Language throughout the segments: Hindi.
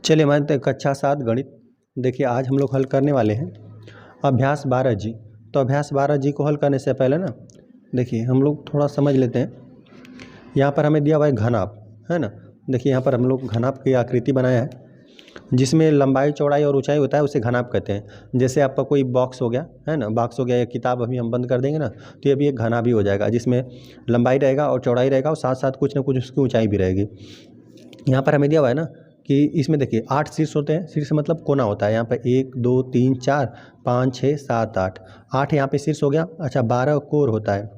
चलिए हमारे कक्षा 7 गणित। देखिए आज हम लोग हल करने वाले हैं अभ्यास 12G। तो अभ्यास 12G को हल करने से पहले ना देखिए हम लोग थोड़ा समझ लेते हैं। यहाँ पर हमें दिया हुआ है घनाभ, है ना। देखिए यहाँ पर हम लोग घनाभ की आकृति बनाया है जिसमें लंबाई चौड़ाई और ऊंचाई होता है, उसे घनाभ कहते हैं। जैसे आपका कोई बॉक्स हो गया, है ना, बॉक्स हो गया या किताब अभी हम बंद कर देंगे ना तो ये भी एक घनाभ ही हो जाएगा, जिसमें लंबाई रहेगा और चौड़ाई रहेगा और साथ साथ कुछ ना कुछ उसकी ऊंचाई भी रहेगी। यहाँ पर हमें दिया हुआ है ना कि इसमें देखिए 8 शीर्ष होते हैं। शीर्ष मतलब कोना होता है। यहाँ पे 1 2 3 4 5 6 7 8 8 यहाँ पे शीर्ष हो गया। अच्छा 12 कोर होता है,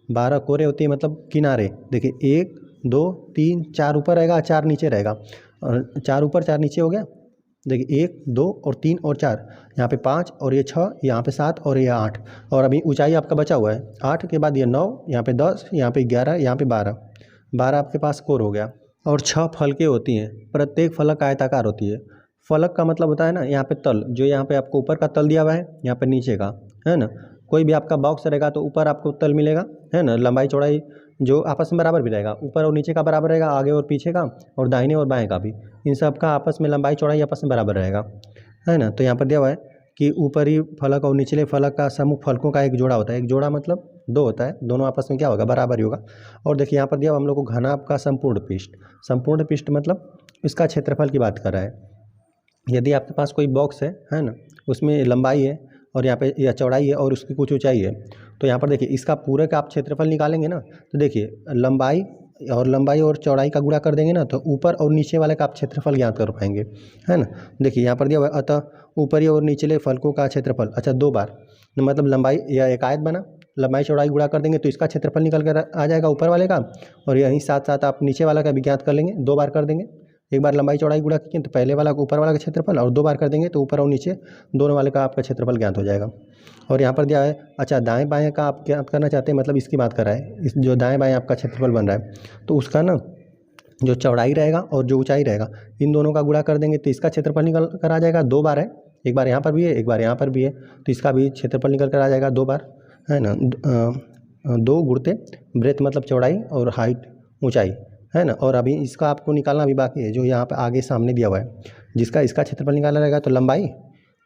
12 कोरे होती है मतलब किनारे। देखिए 1 2 3 4 ऊपर रहेगा, 4 नीचे रहेगा, और 4 ऊपर 4 नीचे हो गया। देखिए 1 2 और 3 और 4, यहाँ पे 5 और ये 6, यहाँ पे 7 और ये 8, और अभी ऊंचाई आपका बचा हुआ है 8 के बाद ये 9, यहाँ पे 10, यहाँ पे 11, यहाँ पे 12 आपके पास कोर हो गया। और 6 फलकें होती हैं, प्रत्येक फलक आयताकार होती है। फलक का मतलब होता है ना यहाँ पे तल, जो यहाँ पे आपको ऊपर का तल दिया हुआ है, यहाँ पे नीचे का, है ना। कोई भी आपका बॉक्स रहेगा तो ऊपर आपको तल मिलेगा, है ना। लंबाई चौड़ाई जो आपस में बराबर भी रहेगा, ऊपर और नीचे का बराबर रहेगा, आगे और पीछे का, और दाहिने और बाएं का भी, इन सब का आपस में लंबाई चौड़ाई आपस में बराबर रहेगा, है ना। तो यहाँ पर दिया हुआ है कि ऊपरी फलक और निचले फलक का समूह फलकों का एक जोड़ा होता है। एक जोड़ा मतलब 2 होता है, दोनों आपस में क्या होगा, बराबर ही होगा। और देखिए यहाँ पर दिया हुआ हम लोग को घनाभ का संपूर्ण पृष्ठ। संपूर्ण पृष्ठ मतलब इसका क्षेत्रफल की बात कर रहा है। यदि आपके पास कोई बॉक्स है ना, उसमें लंबाई है और यहाँ पे या चौड़ाई है और उसकी कुछ ऊंचाई है, तो यहाँ पर देखिए इसका पूरे का आप क्षेत्रफल निकालेंगे ना, तो देखिए लंबाई और चौड़ाई का गुणा कर देंगे ना, तो ऊपर और नीचे वाले का आप क्षेत्रफल ज्ञात कर पाएंगे, है ना। देखिए यहाँ पर दिया हुआ है अतः ऊपरी और निचले फलकों का क्षेत्रफल। अच्छा 2 बार मतलब लंबाई या एक आयत बना, लंबाई चौड़ाई गुणा कर देंगे तो इसका क्षेत्रफल निकल कर आ जाएगा ऊपर वाले का, और यहीं साथ साथ आप नीचे वाला का भी ज्ञात कर लेंगे। 2 बार कर देंगे, एक बार लंबाई चौड़ाई गुणा किए तो पहले वाला ऊपर वाला का क्षेत्रफल, और 2 बार कर देंगे तो ऊपर और नीचे दोनों वाले का आपका क्षेत्रफल ज्ञात हो जाएगा। और यहाँ पर दिया है अच्छा दाएं बाएं का आप ज्ञात करना चाहते हैं, मतलब इसकी बात कर रहा है, इस जो दाएं बाएं आपका क्षेत्रफल बन रहा है, तो उसका ना जो चौड़ाई रहेगा और जो ऊंचाई रहेगा, इन दोनों का गुणा कर देंगे तो इसका क्षेत्रफल निकल कर आ जाएगा। 2 बार है, एक बार यहाँ पर भी है, एक बार यहाँ पर भी है, तो इसका भी क्षेत्रफल निकल कर आ जाएगा 2 बार, है ना। 2 गुणते ब्रेथ मतलब चौड़ाई और हाइट ऊंचाई, है ना। और अभी इसका आपको निकालना भी बाकी है, जो यहाँ पे आगे सामने दिया हुआ है, जिसका इसका क्षेत्रफल निकालना रहेगा, तो लंबाई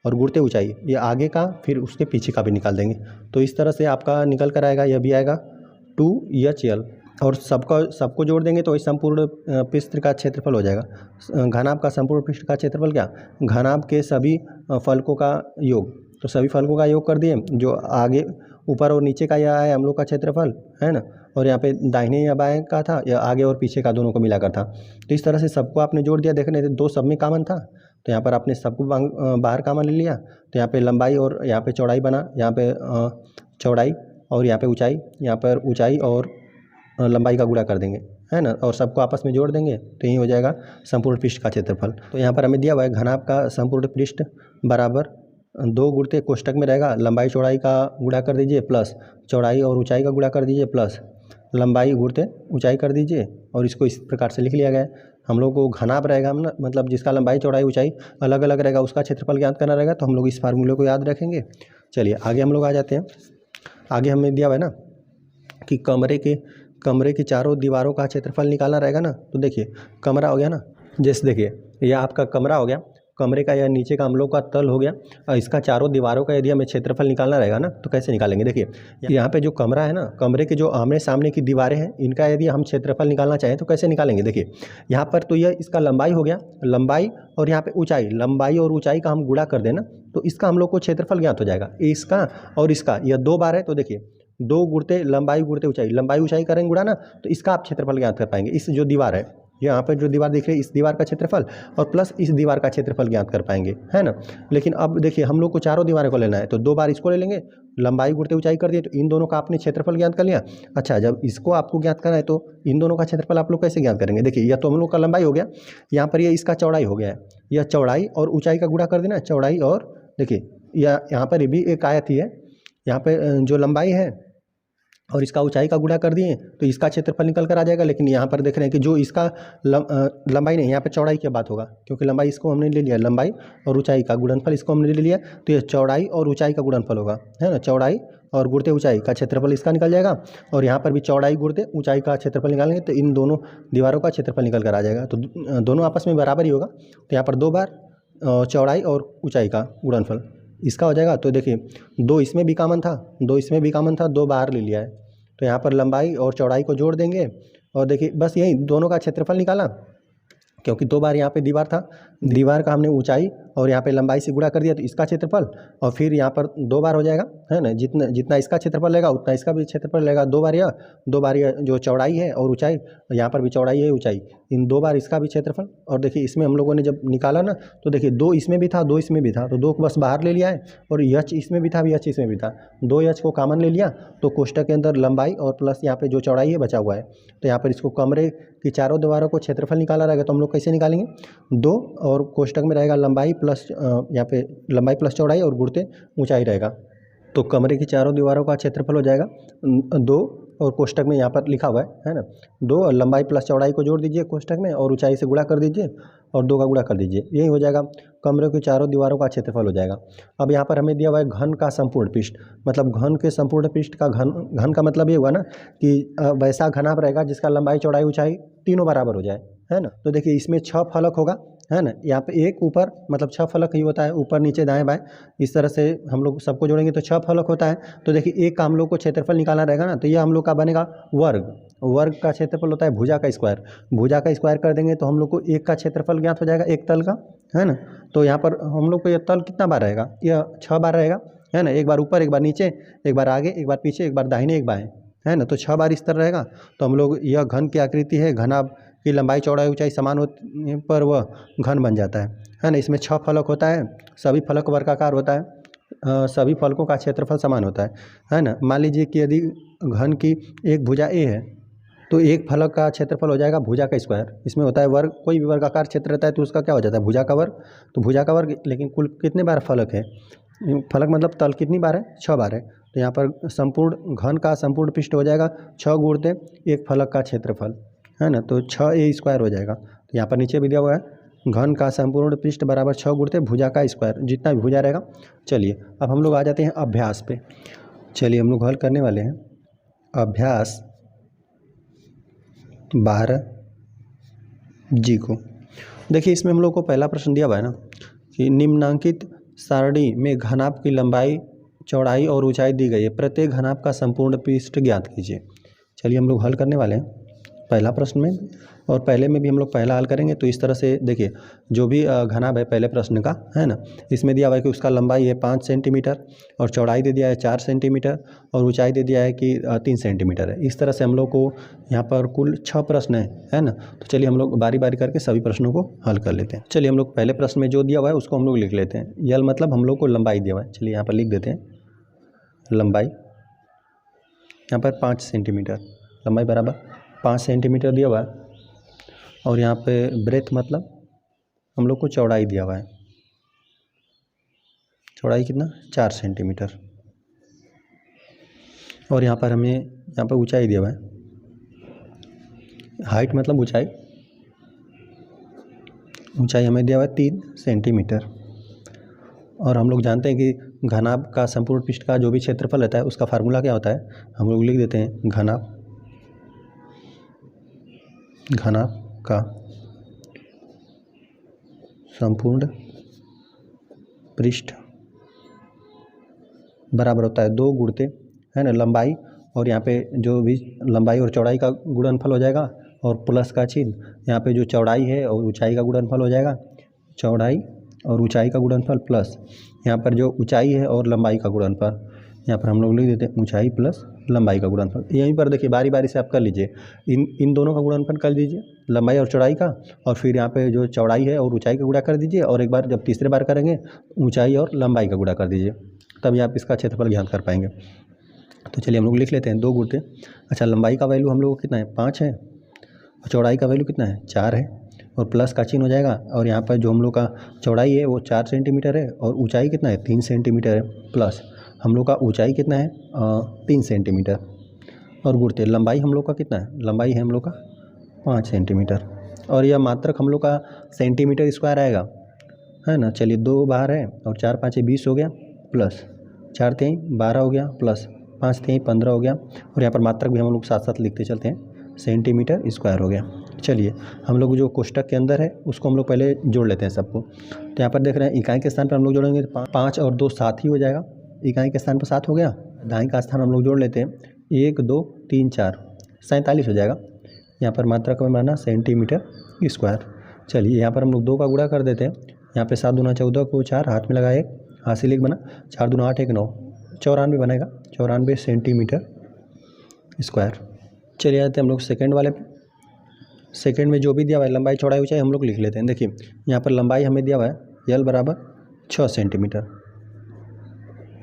और गुणते ऊंचाई, ये आगे का फिर उसके पीछे का भी निकाल देंगे। तो इस तरह से आपका निकल कर आएगा, यह भी आएगा 2HL, और सबको जोड़ देंगे तो इस संपूर्ण पृष्ठ का क्षेत्रफल हो जाएगा। घनाभ का संपूर्ण पृष्ठ का क्षेत्रफल क्या, घनाभ के सभी फलकों का योग। तो सभी फलकों का योग कर दिए, जो आगे ऊपर और नीचे का यह है हम लोग का क्षेत्रफल, है ना। और यहाँ पे दाहिने या बाएं का था, या आगे और पीछे का दोनों को मिलाकर था। तो इस तरह से सबको आपने जोड़ दिया। देखने 2 सब में कॉमन था, तो यहाँ पर आपने सबको बाहर कॉमन ले लिया, तो यहाँ पे लंबाई और यहाँ पे चौड़ाई बना, यहाँ पे चौड़ाई और यहाँ पे ऊंचाई, यहाँ पर ऊंचाई और लंबाई का गुणा कर देंगे, है ना, और सबको आपस में जोड़ देंगे तो यही हो जाएगा संपूर्ण पृष्ठ का क्षेत्रफल। तो यहाँ पर हमें दिया हुआ है घनाभ का संपूर्ण पृष्ठ बराबर 2 गुणते कोष्टक में रहेगा, लंबाई चौड़ाई का गुणा कर दीजिए प्लस चौड़ाई और ऊंचाई का गुणा कर दीजिए प्लस लंबाई गुणते ऊंचाई कर दीजिए, और इसको इस प्रकार से लिख लिया गया है। हम लोग को घनाभ रहेगा ना, मतलब जिसका लंबाई चौड़ाई ऊंचाई अलग अलग रहेगा, उसका क्षेत्रफल ज्ञात करना रहेगा, तो हम लोग इस फार्मूले को याद रखेंगे। चलिए आगे हम लोग आ जाते हैं। आगे हमें दिया हुआ है ना कि कमरे की चारों दीवारों का क्षेत्रफल निकालना रहेगा ना। तो देखिए कमरा हो गया ना, जैसे देखिए यह आपका कमरा हो गया, कमरे का यह नीचे का हम लोग का तल हो गया, और इसका चारों दीवारों का यदि हमें क्षेत्रफल निकालना रहेगा ना, तो कैसे निकालेंगे। देखिए यहाँ पे जो कमरा है ना, कमरे के जो आमने सामने की दीवारें हैं, इनका यदि हम क्षेत्रफल निकालना चाहें तो कैसे निकालेंगे। देखिए यहाँ पर तो यह इसका लंबाई हो गया, लंबाई और यहाँ पे ऊंचाई, लंबाई और ऊंचाई का हम गुणा कर देना, तो इसका हम लोग को क्षेत्रफल ज्ञात हो जाएगा। इसका और इसका यह 2 बार है, तो देखिए 2 गुणते लंबाई गुणते ऊंचाई, लंबाई ऊंचाई करेंगे गुणा ना, तो इसका आप क्षेत्रफल ज्ञात कर पाएंगे। इस जो दीवार है, यहाँ पर जो दीवार दिख रही है, इस दीवार का क्षेत्रफल और प्लस इस दीवार का क्षेत्रफल ज्ञात कर पाएंगे, है ना। लेकिन अब देखिए हम लोग को चारों दीवारों को लेना है, तो 2 बार इसको ले लेंगे, लंबाई गुणते ऊंचाई कर दिए, तो इन दोनों का आपने क्षेत्रफल ज्ञात कर लिया। अच्छा जब इसको आपको ज्ञात करना है, तो इन दोनों का क्षेत्रफल आप लोग कैसे ज्ञात करेंगे। देखिए यह तो हम लोग का लंबाई हो गया, यहाँ पर ये इसका चौड़ाई हो गया है, यह चौड़ाई और ऊंचाई का गुणा कर देना, चौड़ाई और देखिए यह यहाँ पर भी एक आयत ही है, यहाँ पर जो लंबाई है और इसका ऊंचाई का गुणा कर दिए तो इसका क्षेत्रफल निकल कर आ जाएगा। लेकिन यहाँ पर देख रहे हैं कि जो इसका लंबाई नहीं, यहाँ पे चौड़ाई की बात होगा, क्योंकि लंबाई इसको हमने ले लिया, लंबाई और ऊंचाई का गुणनफल इसको हमने ले लिया, तो ये चौड़ाई और ऊंचाई का गुणनफल होगा, है ना। चौड़ाई और गुणते ऊंचाई का क्षेत्रफल इसका निकल जाएगा, और यहाँ पर भी चौड़ाई गुणते ऊंचाई का क्षेत्रफल निकालेंगे तो इन दोनों दीवारों का क्षेत्रफल निकल कर आ जाएगा। तो दोनों आपस में बराबर ही होगा, तो यहाँ पर 2 बार चौड़ाई और ऊंचाई का गुणनफल इसका हो जाएगा। तो देखिए 2 इसमें भी कॉमन था, 2 इसमें भी कॉमन था, 2 बाहर ले लिया है, तो यहाँ पर लंबाई और चौड़ाई को जोड़ देंगे और देखिए बस यही दोनों का क्षेत्रफल निकाला, क्योंकि 2 बार यहाँ पे दीवार था, दीवार का हमने ऊंचाई और यहाँ पे लंबाई से गुणा कर दिया तो इसका क्षेत्रफल, और फिर यहाँ पर 2 बार हो जाएगा, है ना। जितना जितना इसका क्षेत्रफल लेगा उतना इसका भी क्षेत्रफल लेगा, 2 बार यह जो चौड़ाई है और ऊंचाई, यहाँ पर भी चौड़ाई है ऊंचाई, इन 2 बार इसका भी क्षेत्रफल। और देखिए इसमें हम लोगों ने जब निकाला ना तो देखिए 2 इसमें भी था, 2 इसमें भी था, तो 2 को बस बाहर ले लिया है, और यच इसमें भी था, यच इसमें भी था, 2 यच को कॉमन ले लिया, तो कोष्ठक के अंदर लंबाई और प्लस यहाँ पे जो चौड़ाई है बचा हुआ है, तो यहाँ पर इसको कमरे की चारों दीवारों को क्षेत्रफल निकाला रहेगा, तो हम लोग कैसे निकालेंगे, 2 और कोष्ठक में रहेगा लंबाई प्लस यहाँ पे लंबाई प्लस चौड़ाई और गुणते ऊंचाई रहेगा, तो कमरे की चारों दीवारों का क्षेत्रफल हो जाएगा 2, और कोष्ठक में यहाँ पर लिखा हुआ है ना 2, और लंबाई प्लस चौड़ाई को जोड़ दीजिए कोष्ठक में और ऊंचाई से गुणा कर दीजिए और 2 का गुणा कर दीजिए, यही हो जाएगा कमरे की चारों दीवारों का क्षेत्रफल हो जाएगा। अब यहाँ पर हमें दिया हुआ है घन का संपूर्ण पृष्ठ, मतलब घन के संपूर्ण पृष्ठ का घन का मतलब ये हुआ ना कि वैसा घनाभ रहेगा जिसका लंबाई चौड़ाई ऊंचाई तीनों बराबर हो जाए, है ना। तो देखिए इसमें 6 फलक होगा, है ना, यहाँ पे एक ऊपर मतलब 6 फलक ही होता है, ऊपर नीचे दाएं बाएं, इस तरह से हम लोग सबको जोड़ेंगे तो 6 फलक होता है। तो देखिए एक का हम लोग को क्षेत्रफल निकालना रहेगा ना, तो ये हम लोग का बनेगा वर्ग, वर्ग का क्षेत्रफल होता है भुजा का स्क्वायर, भुजा का स्क्वायर कर देंगे तो हम लोग को एक का क्षेत्रफल ज्ञात हो जाएगा, एक तल का, है ना। तो यहाँ पर हम लोग को यह तल कितना बार रहेगा, यह 6 बार रहेगा, है ना, एक बार ऊपर, एक बार नीचे, एक बार आगे, एक बार पीछे, एक बार दाहिने, एक बाएँ, है ना। तो 6 बार इस तरह रहेगा। तो हम लोग यह घन की आकृति है, घनाभ की लंबाई चौड़ाई ऊंचाई समान होने पर वह घन बन जाता है ना। इसमें 6 फलक होता है, सभी फलक वर्गाकार होता है, सभी फलकों का क्षेत्रफल समान होता है ना। मान लीजिए कि यदि घन की एक भुजा ए है तो एक फलक का क्षेत्रफल हो जाएगा भुजा का स्क्वायर, इसमें होता है वर्ग, कोई भी वर्गाकार क्षेत्र रहता है तो उसका क्या हो जाता है भुजा का वर्ग, तो भुजा का वर्ग, लेकिन कुल कितने बार फलक है, फलक मतलब तल कितनी बार है, 6 बार है। तो यहाँ पर संपूर्ण घन का संपूर्ण पृष्ठ हो जाएगा 6 गुणते एक फलक का क्षेत्रफल, है ना, तो 6a स्क्वायर हो जाएगा। तो यहाँ पर नीचे भी दिया हुआ है घन का संपूर्ण पृष्ठ बराबर 6 गुणते भुजा का स्क्वायर, जितना भी भुजा रहेगा। चलिए अब हम लोग आ जाते हैं अभ्यास पे, चलिए हम लोग हल करने वाले हैं अभ्यास 12 जी को। देखिए इसमें हम लोग को पहला प्रश्न दिया हुआ है ना कि निम्नांकित सारणी में घनाभ की लंबाई चौड़ाई और ऊंचाई दी गई है, प्रत्येक घनाभ का संपूर्ण पृष्ठ ज्ञात कीजिए। चलिए हम लोग हल करने वाले हैं पहला प्रश्न में, और पहले में भी हम लोग पहला हल करेंगे। तो इस तरह से देखिए जो भी घनाभ है पहले प्रश्न का, है ना, इसमें दिया हुआ है कि उसका लंबाई है 5 सेंटीमीटर और चौड़ाई दे दिया है 4 सेंटीमीटर और ऊंचाई दे दिया है कि 3 सेंटीमीटर है। इस तरह से हम लोग को यहाँ पर कुल 6 प्रश्न है ना। तो चलिए हम लोग बारी बारी करके सभी प्रश्नों को हल कर लेते हैं। चलिए हम लोग पहले प्रश्न में जो दिया हुआ है उसको हम लोग लिख लेते हैं। यल मतलब हम लोग को लंबाई दिया हुआ है, चलिए यहाँ पर लिख देते हैं लंबाई, यहाँ पर 5 सेंटीमीटर लंबाई बराबर 5 सेंटीमीटर दिया हुआ है, और यहाँ पे ब्रेथ मतलब हम लोग को चौड़ाई दिया हुआ है, चौड़ाई कितना 4 सेंटीमीटर, और यहाँ पर हमें यहाँ पर ऊंचाई दिया हुआ है, हाइट मतलब ऊंचाई, ऊंचाई हमें दिया हुआ है 3 सेंटीमीटर। और हम लोग जानते हैं कि घनाभ का संपूर्ण पृष्ठ का जो भी क्षेत्रफल रहता है उसका फार्मूला क्या होता है, हम लोग लिख देते हैं घनाभ का संपूर्ण पृष्ठ बराबर होता है 2 गुणते, है ना, लंबाई, और यहाँ पे जो भी लंबाई और चौड़ाई का गुणनफल हो जाएगा और प्लस का चिन्ह, यहाँ पे जो चौड़ाई है और ऊंचाई का गुणनफल हो जाएगा, चौड़ाई और ऊंचाई का गुणनफल प्लस यहाँ पर जो ऊंचाई है और लंबाई का गुणनफल, यहाँ पर हम लोग लिख देते हैं ऊंचाई प्लस लंबाई का गुणनफल। यहीं पर देखिए बारी बारी से आप कर लीजिए, इन दोनों का गुणनफल कर दीजिए, लंबाई और चौड़ाई का, और फिर यहाँ पे जो चौड़ाई है और ऊंचाई का गुणा कर दीजिए, और एक बार जब तीसरे बार करेंगे ऊंचाई और लंबाई का गुणा कर दीजिए, तभी आप इसका क्षेत्रफल ज्ञात कर पाएंगे। तो चलिए हम लोग लिख लेते हैं 2 गुणते, अच्छा लंबाई का वैल्यू हम लोग को कितना है 5 है, और चौड़ाई का वैल्यू कितना है 4 है, और प्लस का चिन्ह हो जाएगा, और यहाँ पर जो हम लोग का चौड़ाई है वो 4 सेंटीमीटर है और ऊंचाई कितना है 3 सेंटीमीटर है, प्लस हम लोग का ऊंचाई कितना है 3 सेंटीमीटर, और गुणते लंबाई हम लोग का कितना है, लंबाई है हम लोग का 5 सेंटीमीटर, और यह मात्रक हम लोग का सेंटीमीटर स्क्वायर आएगा, है ना। चलिए 2 बाहर है और 4 5 20 हो गया, प्लस 4 3 12 हो गया, प्लस 5 3 15 हो गया, और यहाँ पर मात्रक भी हम लोग साथ साथ लिखते चलते हैं, सेंटीमीटर स्क्वायर हो गया। चलिए हम लोग जो कोष्टक के अंदर है उसको हम लोग पहले जोड़ लेते हैं सबको। तो यहाँ पर देख रहे हैं इकाई के स्थान पर हम लोग जोड़ेंगे 5 और 2 7 ही हो जाएगा, इकाई के स्थान पर 7 हो गया। दाई का स्थान हम लोग जोड़ लेते हैं 1 2 3 4 47 हो जाएगा। यहाँ पर मात्रा का माना सेंटीमीटर स्क्वायर। चलिए यहाँ पर हम लोग 2 का गुणा कर देते हैं, यहाँ पे 7 दूना 14 को 4 हाथ में लगाए, हासिल 1 बना, 4 दूना 8 1 9 94 बनेगा, 94 सेंटीमीटर स्क्वायर। चलिए आते हैं हम लोग सेकंड वाले पे। सेकंड में जो भी दिया हुआ है लंबाई चौड़ाई ऊंचाई हम लोग लिख लेते हैं। देखिए यहाँ पर लंबाई हमें दिया हुआ है L बराबर 6 सेंटीमीटर,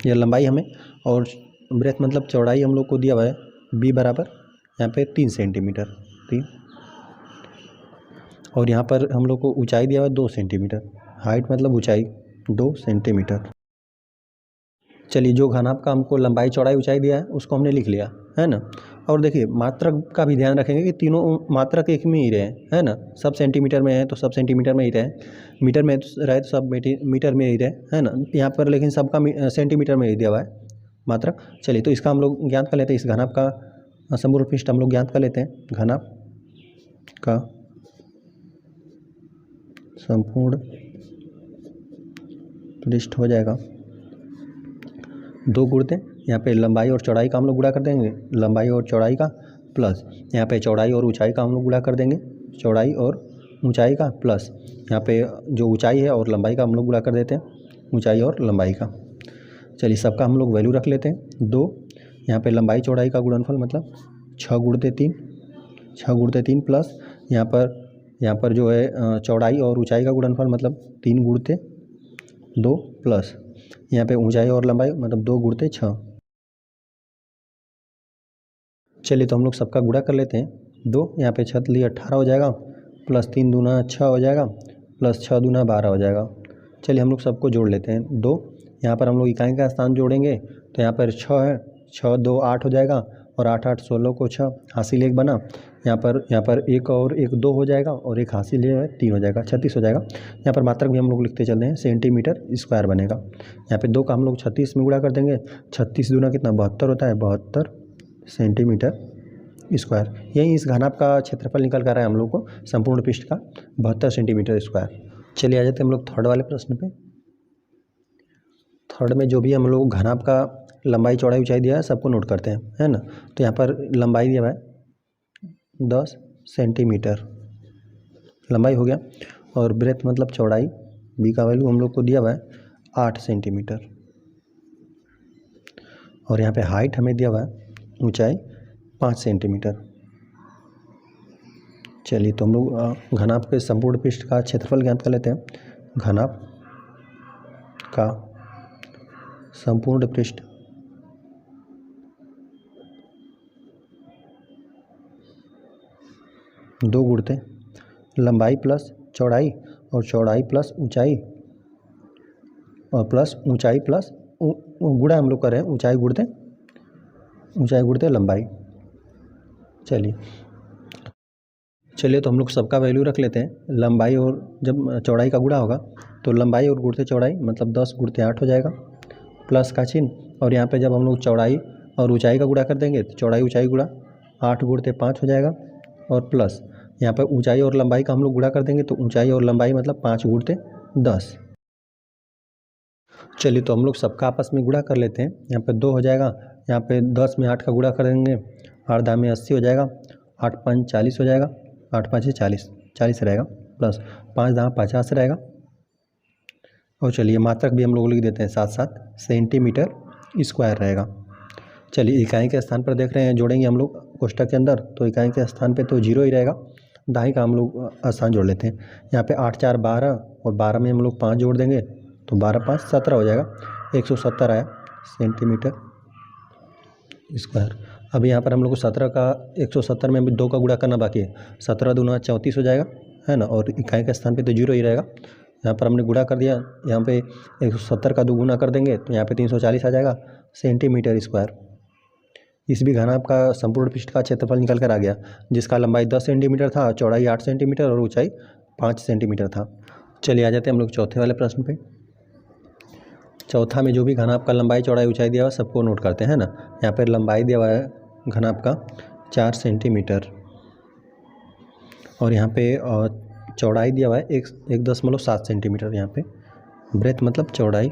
यह लंबाई हमें, और ब्रेथ मतलब चौड़ाई हम लोग को दिया हुआ है B बराबर यहाँ पे 3 सेंटीमीटर 3, और यहाँ पर हम लोग को ऊंचाई दिया हुआ है 2 सेंटीमीटर, हाइट मतलब ऊंचाई 2 सेंटीमीटर। चलिए जो घनाभ का हमको लंबाई चौड़ाई ऊंचाई दिया है उसको हमने लिख लिया, है ना। और देखिए मात्रक का भी ध्यान रखेंगे कि तीनों मात्रक एक में ही रहे, है ना। सब सेंटीमीटर में है तो सब सेंटीमीटर में ही रहे, मीटर में रहे तो सब मीटर में ही रहे, है ना। यहाँ पर लेकिन सबका सेंटीमीटर में ही दिया हुआ है मात्रक। चलिए तो इसका हम लोग ज्ञात कर लेते हैं, इस घनाभ का समूह पृष्ठ हम लोग ज्ञात कर लेते हैं। घनाभ का संपूर्ण पृष्ठ हो जाएगा 2 गुणते यहाँ पे लंबाई और चौड़ाई का हम लोग गुणा कर देंगे, लंबाई और चौड़ाई का, प्लस यहाँ पे चौड़ाई और ऊंचाई का हम लोग गुणा कर देंगे, चौड़ाई और ऊंचाई का, प्लस यहाँ पे जो ऊंचाई है और लंबाई का हम लोग गुणा कर देते हैं, ऊंचाई और लंबाई का। चलिए सबका हम लोग वैल्यू रख लेते हैं 2, यहाँ पे लंबाई चौड़ाई का गुणनफल मतलब 6 गुणते 3, 6 गुणते 3, प्लस यहाँ पर जो है चौड़ाई और ऊंचाई का गुणनफल मतलब 3 गुणते 2, प्लस यहाँ पे ऊंचाई और लंबाई मतलब 2 गुणते 6। चलिए तो हम लोग सबका गुणा कर लेते हैं 2, यहाँ पे 6 लिए 18 हो जाएगा, प्लस 3 दूना 6 हो जाएगा, प्लस 6 दूना 12 हो जाएगा। चलिए हम लोग सबको जोड़ लेते हैं 2, यहाँ पर हम लोग इकाई का स्थान जोड़ेंगे तो यहाँ पर 6 है, 6 2 8 हो जाएगा, और 8 8 16 को 6 हासिल 1 बना, यहाँ पर 1 और 1 2 हो जाएगा, और 1 हासिल 3 हो जाएगा, 36 हो जाएगा। यहाँ पर मात्रक भी हम लोग लिखते चलते हैं, सेंटीमीटर स्क्वायर बनेगा। यहाँ पे 2 का हम लोग 36 में गुणा कर देंगे, 36 दूना कितना 72 होता है, 72 सेंटीमीटर स्क्वायर। यही इस घनाभ का क्षेत्रफल निकल कर रहा है हम लोग को संपूर्ण पृष्ठ का 72 सेंटीमीटर स्क्वायर। चलिए आ जाते हैं हम लोग थर्ड वाले प्रश्न पे। थर्ड में जो भी हम लोग घनाभ का लंबाई चौड़ाई ऊंचाई दिया है सबको नोट करते हैं, है ना। तो यहाँ पर लंबाई दिया हुआ है 10 सेंटीमीटर लंबाई हो गया, और ब्रेथ मतलब चौड़ाई बी का वैल्यू हम लोग को दिया हुआ है 8 सेंटीमीटर, और यहाँ पे हाइट हमें दिया हुआ है ऊंचाई 5 सेंटीमीटर। चलिए तो हम लोग घनाभ के संपूर्ण पृष्ठ का क्षेत्रफल ज्ञात कर लेते हैं। घनाभ का संपूर्ण पृष्ठ दो गुणते लंबाई प्लस चौड़ाई, और चौड़ाई प्लस ऊंचाई, और प्लस ऊंचाई प्लस गुणा हम लोग कर रहे हैं, ऊंचाई गुणते लंबाई। चलिए तो हम लोग सबका वैल्यू रख लेते हैं। लंबाई और जब चौड़ाई का गुणा होगा तो लंबाई और गुणते चौड़ाई मतलब 10 गुणते 8 हो जाएगा, प्लस का चिन्ह, और यहाँ पे जब हम लोग चौड़ाई और ऊंचाई का गुणा कर देंगे तो चौड़ाई ऊंचाई गुणा 8 गुणते 5 हो जाएगा, और प्लस यहाँ पर ऊंचाई और लंबाई का हम लोग गुणा कर देंगे तो ऊंचाई और लंबाई मतलब 5 गुणते 10। चलिए तो हम लोग सबका आपस में गुणा कर लेते हैं। यहाँ पे 2 हो जाएगा, यहाँ पे 10 में 8 का गुणा कर देंगे, 8 दाम में 80 हो जाएगा, 8 5 40 हो जाएगा, 8 5 40 रहेगा, प्लस 5 दाम 50 रहेगा। और चलिए मात्रक भी हम लोग लिख देते हैं साथ साथ, सेंटीमीटर स्क्वायर रहेगा। चलिए इकाई के स्थान पर देख रहे हैं जोड़ेंगे हम लोग कोष्टक के अंदर, तो इकाई के स्थान पे तो 0 ही रहेगा, दाई का हम लोग स्थान जोड़ लेते हैं। यहाँ पे 8 4 12, और 12 में हम लोग 5 जोड़ देंगे तो 12 5 17 हो जाएगा, 170 आया सेंटीमीटर स्क्वायर। अब यहाँ पर हम लोग को 17 का 170 में भी 2 का गुणा करना बाकी है, 17 दूना 34 हो जाएगा, है ना, और इकाई के स्थान पे तो 0 ही रहेगा। यहाँ पर हमने गुणा कर दिया, यहाँ पे 170 का 2 गुना कर देंगे तो यहाँ पे 340 आ जाएगा सेंटीमीटर स्क्वायर। इस भी घनाभ का संपूर्ण पृष्ठ का क्षेत्रफल निकल कर आ गया, जिसका लंबाई 10 सेंटीमीटर था, चौड़ाई 8 सेंटीमीटर और ऊंचाई 5 सेंटीमीटर था। चलिए आ जाते हैं हम लोग चौथे वाले प्रश्न पे। चौथा में जो भी घनाभ का लंबाई चौड़ाई ऊंचाई दिया हुआ सबको नोट करते हैं ना। यहाँ पर लंबाई दिया हुआ है घनाभ का 4 सेंटीमीटर और यहाँ पे चौड़ाई दिया हुआ है 1.7 सेंटीमीटर। यहाँ पे ब्रेथ मतलब चौड़ाई,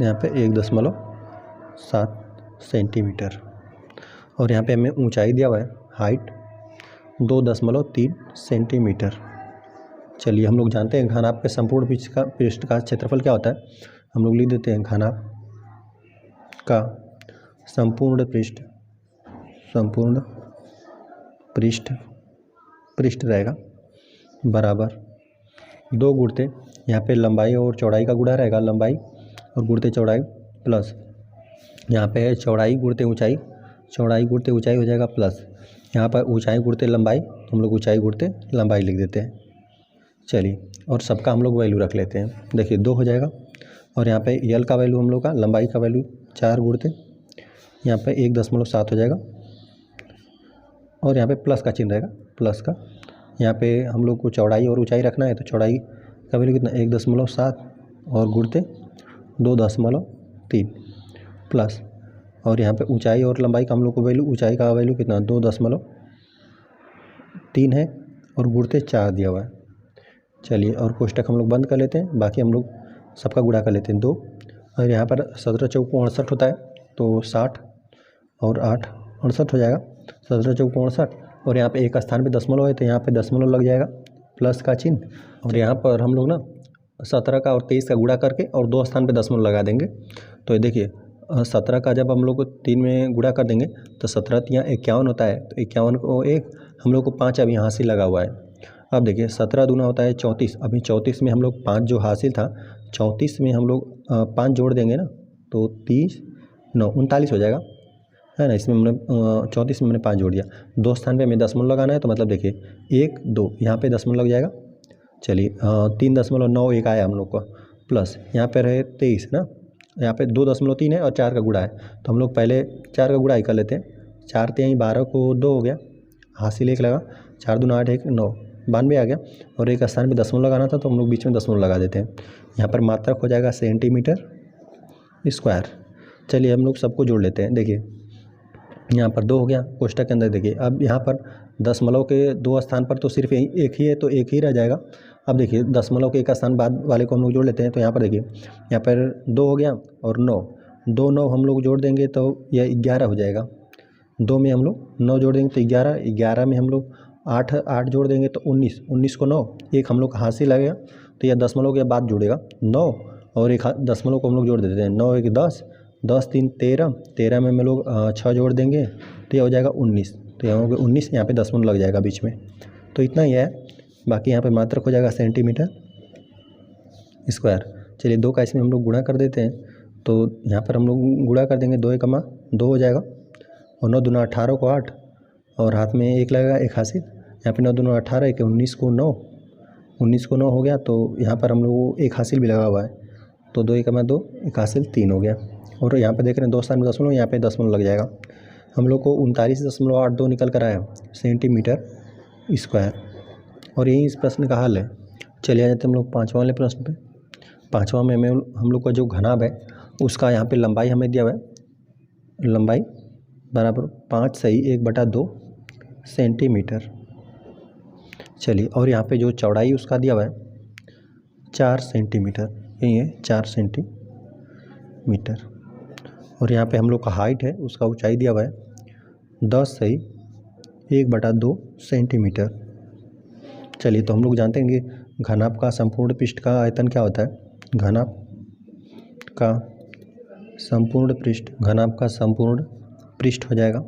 यहाँ पे 1.7 सेंटीमीटर और यहाँ पे हमें ऊंचाई दिया हुआ है हाइट 2.3 सेंटीमीटर। चलिए हम लोग जानते हैं घनाभ के संपूर्ण पृष्ठ का क्षेत्रफल क्या होता है। हम लोग लिख देते हैं घनाभ का संपूर्ण पृष्ठ रहेगा बराबर 2 गुणते यहाँ पे लंबाई और चौड़ाई का गुणा रहेगा, लंबाई और गुणते चौड़ाई प्लस यहाँ पे है चौड़ाई गुणते ऊंचाई, चौड़ाई गुणते ऊंचाई हो जाएगा प्लस यहाँ पर ऊंचाई गुणते लंबाई, तो हम लोग ऊंचाई गुणते लंबाई लिख देते हैं। चलिए और सबका हम लोग वैल्यू रख लेते हैं। देखिए 2 हो जाएगा और यहाँ पे यल का वैल्यू हम लोग का लंबाई का वैल्यू 4 गुणते यहाँ पे 1.7 हो जाएगा और यहाँ पे प्लस का चिन्ह रहेगा, प्लस का। यहाँ पे हम लोग को चौड़ाई और ऊंचाई रखना है, तो चौड़ाई का वैल्यू कितना 1.7 और गुणते 2.3 प्लस और यहाँ पे ऊंचाई और लंबाई का हम लोग को वैल्यू, ऊंचाई का वैल्यू कितना 2.3 है और गुणते 4 दिया हुआ है। चलिए और कोष्टक हम लोग बंद कर लेते हैं, बाकी हम लोग सबका गुणा कर लेते हैं 2 और यहाँ पर 17 चौक 68 होता है, तो 60 और 8 68 हो जाएगा। 17 चौक 68 और यहाँ पे एक स्थान पे दशमलव है तो यहाँ पे दशमलव लग जाएगा प्लस का चिन्ह और यहाँ पर हम लोग ना 17 का और 23 का गुणा करके और 2 स्थान पे दशमलव लगा देंगे। तो ये देखिए 17 का जब हम लोग को 3 में गुणा कर देंगे तो 17 यहाँ 51 होता है, तो 51 को 1 हम लोग को 5 अभी हासिल लगा हुआ है। अब देखिए 17 दूना होता है 34, अभी 34 में हम लोग 5 जो हासिल था 34 में हम लोग 5 जोड़ देंगे ना तो 30 9 39 हो जाएगा, है ना। इसमें हमने 34 में मैंने 5 जोड़ दिया, 2 स्थान पे हमें दशमलव लगाना है, तो मतलब देखिए 1 2 यहाँ पे दशमलव लग जाएगा। चलिए 3.91 आया हम लोग का प्लस यहाँ पे रहे 23 ना, यहाँ पे 2.3 है और 4 का गुणा है, तो हम लोग पहले 4 का गुणा ही कर लेते हैं। 4 3 12 को 2 हो गया, हासिल 1 लगा, 4 दूना 8 1 9 92 आ गया और एक स्थान पे दशमलव लगाना था तो हम लोग बीच में दशमलव लगा देते हैं। यहाँ पर मात्रक हो जाएगा सेंटीमीटर स्क्वायर। चलिए हम लोग सबको जोड़ लेते हैं। देखिए यहाँ पर 2 हो गया कोष्टक के अंदर। देखिए अब यहाँ पर दशमलव के 2 स्थान पर तो सिर्फ एक ही है, तो एक ही रह जाएगा। अब देखिए दशमलव के एक स्थान बाद वाले को हम लोग जोड़ लेते हैं, तो यहाँ पर देखिए यहाँ पर 2 हो गया और 9 2 9 हम लोग जोड़ देंगे तो यह 11 हो जाएगा। 2 में हम लोग 9 जोड़ देंगे तो 11, 11 में हम लोग 8 जोड़ देंगे तो 19, 19 को 9 एक हम लोग हासिल लगेगा, तो यह दशमलव के बाद जुड़ेगा 9 और एक दशमलव को हम लोग जोड़ देते हैं। 9 1 10, 10 3 13, 13 में हम लोग 6 जोड़ देंगे तो यह हो जाएगा 19, तो यहाँ हो गया 19, यहाँ पे दशमलव लग जाएगा बीच में। तो इतना ही है, बाकी यहाँ पे मात्रक हो जाएगा सेंटीमीटर स्क्वायर। चलिए 2 का इसमें हम लोग गुणा कर देते हैं, तो यहाँ पर हम लोग गुणा कर देंगे 2 1 2 हो जाएगा और 9 दूना 18 को 8 और हाथ में 1 लगेगा, 1 हासिल। यहाँ पे 9 दूना 18 1 19 को 9, 19 को 9 हो गया, तो यहाँ पर हम लोग 1 हासिल भी लगा हुआ है, तो 2 1 2 1 हासिल 3 हो गया। और यहाँ पे देख रहे हैं 2 स्थान में दशमलव, यहाँ पे दशमलव लग जाएगा। हम लोग को 39.82 निकल कर आया सेंटीमीटर स्क्वायर और यही इस प्रश्न का हल है। चलिए आ जाते हैं हम लोग 5वां वाले प्रश्न पे। 5वां में हमें हम लोग का जो घनाभ है उसका यहाँ पे लंबाई हमें दिया हुआ है, लंबाई बराबर 5 सही 1/2 सेंटीमीटर। चलिए और यहाँ पे जो चौड़ाई उसका दिया हुआ है 4 सेंटीमीटर, यही है 4 सेंटीमीटर। और यहाँ पे हम लोग का हाइट है उसका ऊंचाई दिया हुआ है 10 सही 1/2 सेंटीमीटर। चलिए तो हम लोग जानते हैं कि घनाभ का संपूर्ण पृष्ठ का आयतन क्या होता है। घनाभ का संपूर्ण पृष्ठ हो जाएगा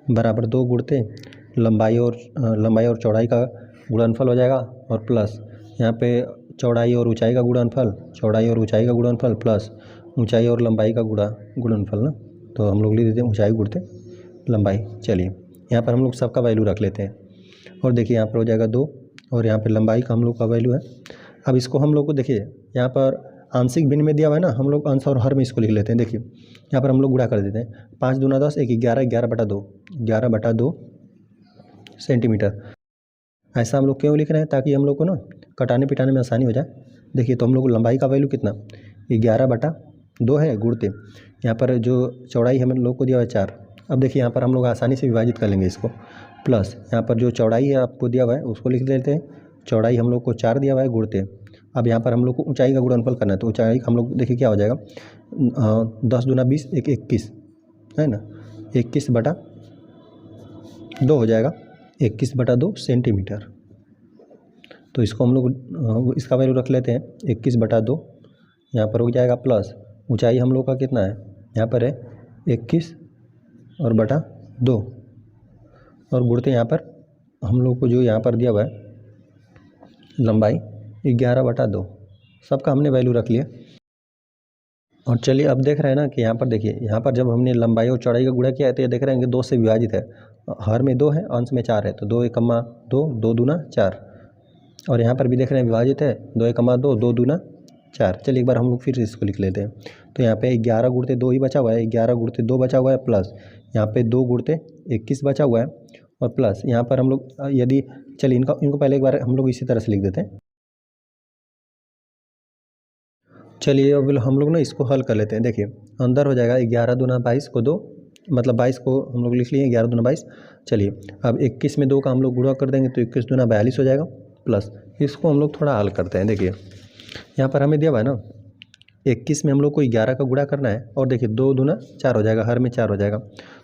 बराबर 2 गुणते लंबाई और चौड़ाई का गुणनफल हो जाएगा और प्लस यहाँ पे चौड़ाई और ऊंचाई का गुणनफल, प्लस ऊंचाई और लंबाई का गुणनफल ना, तो हम लोग लिख देते हैं ऊंचाई गुणते लंबाई। चलिए यहाँ पर हम लोग सबका वैल्यू रख लेते हैं और देखिए यहाँ पर हो जाएगा 2 और यहाँ पे लंबाई का हम लोग का वैल्यू है। अब इसको हम लोग को देखिए यहाँ पर आंशिक भिन्न में दिया हुआ है ना, हम लोग अंश और हर में इसको लिख लेते हैं। देखिए यहाँ पर हम लोग गुणा कर देते हैं, 5 दूना 10, 1 11, 11/2, 11/2 सेंटीमीटर। ऐसा हम लोग क्यों लिख रहे हैं, ताकि हम लोग को ना कटाने पिटाने में आसानी हो जाए। देखिए तो हम लोग को लंबाई का वैल्यू कितना 11/2 है, गुणते यहाँ पर जो चौड़ाई हम लोग को दिया हुआ है 4। अब देखिए यहाँ पर हम लोग आसानी से विभाजित कर लेंगे इसको, प्लस यहाँ पर जो चौड़ाई है आपको दिया हुआ है उसको लिख देते हैं। चौड़ाई हम लोग को 4 दिया हुआ है, गुणते अब यहाँ पर हम लोग को ऊंचाई का गुणनफल करना है। तो ऊंचाई हम लोग देखिए क्या हो जाएगा, 10 दूना 20, 21 है ना, 21/2 हो जाएगा, 21/2 सेंटीमीटर। तो इसको हम लोग इसका वैल्यू रख लेते हैं 21/2, यहाँ पर हो जाएगा प्लस ऊंचाई हम लोग का कितना है, यहाँ पर है 21 और बटा 2 और गुणते यहाँ पर हम लोग को जो यहाँ पर दिया हुआ है लंबाई 11/2, सबका हमने वैल्यू रख लिया। और चलिए अब देख रहे हैं ना कि यहाँ पर देखिए, यहाँ पर जब हमने लंबाई और चौड़ाई का गुणा किया है तो ये देख रहे हैं कि 2 से विभाजित है, हर में 2 है, अंश में 4 है, तो 2 एकम्मा 2, 2 दूना 4। और यहाँ पर भी देख रहे हैं विभाजित है, 2 एकम्मा 2, 2 दूना 4। चलिए एक बार हम लोग फिर इसको लिख लेते हैं। तो यहाँ पे 11 गुणते 2 ही बचा हुआ है, 11 गुणते 2 बचा हुआ है, प्लस यहाँ पे 2 गुणते 21 बचा हुआ है, और प्लस यहाँ पर हम लोग यदि चलिए इनको पहले एक बार हम लोग इसी तरह से लिख देते हैं। चलिए अब हम लोग ना इसको हल कर लेते हैं। देखिए अंदर हो जाएगा 11 दूना 22 को 2, मतलब 22 को हम लोग लिख लिए 11 दूना 22। चलिए अब 21 में 2 का हम लोग गुणा कर देंगे तो 21 दूना 42 हो जाएगा, प्लस इसको हम लोग थोड़ा हल करते हैं। देखिए यहाँ पर हमें दिया हुआ है ना 21 में हम लोग को 11 का गुणा करना है, और देखिए 2 दूना 4 हो जाएगा, हर में 4 हो जाएगा।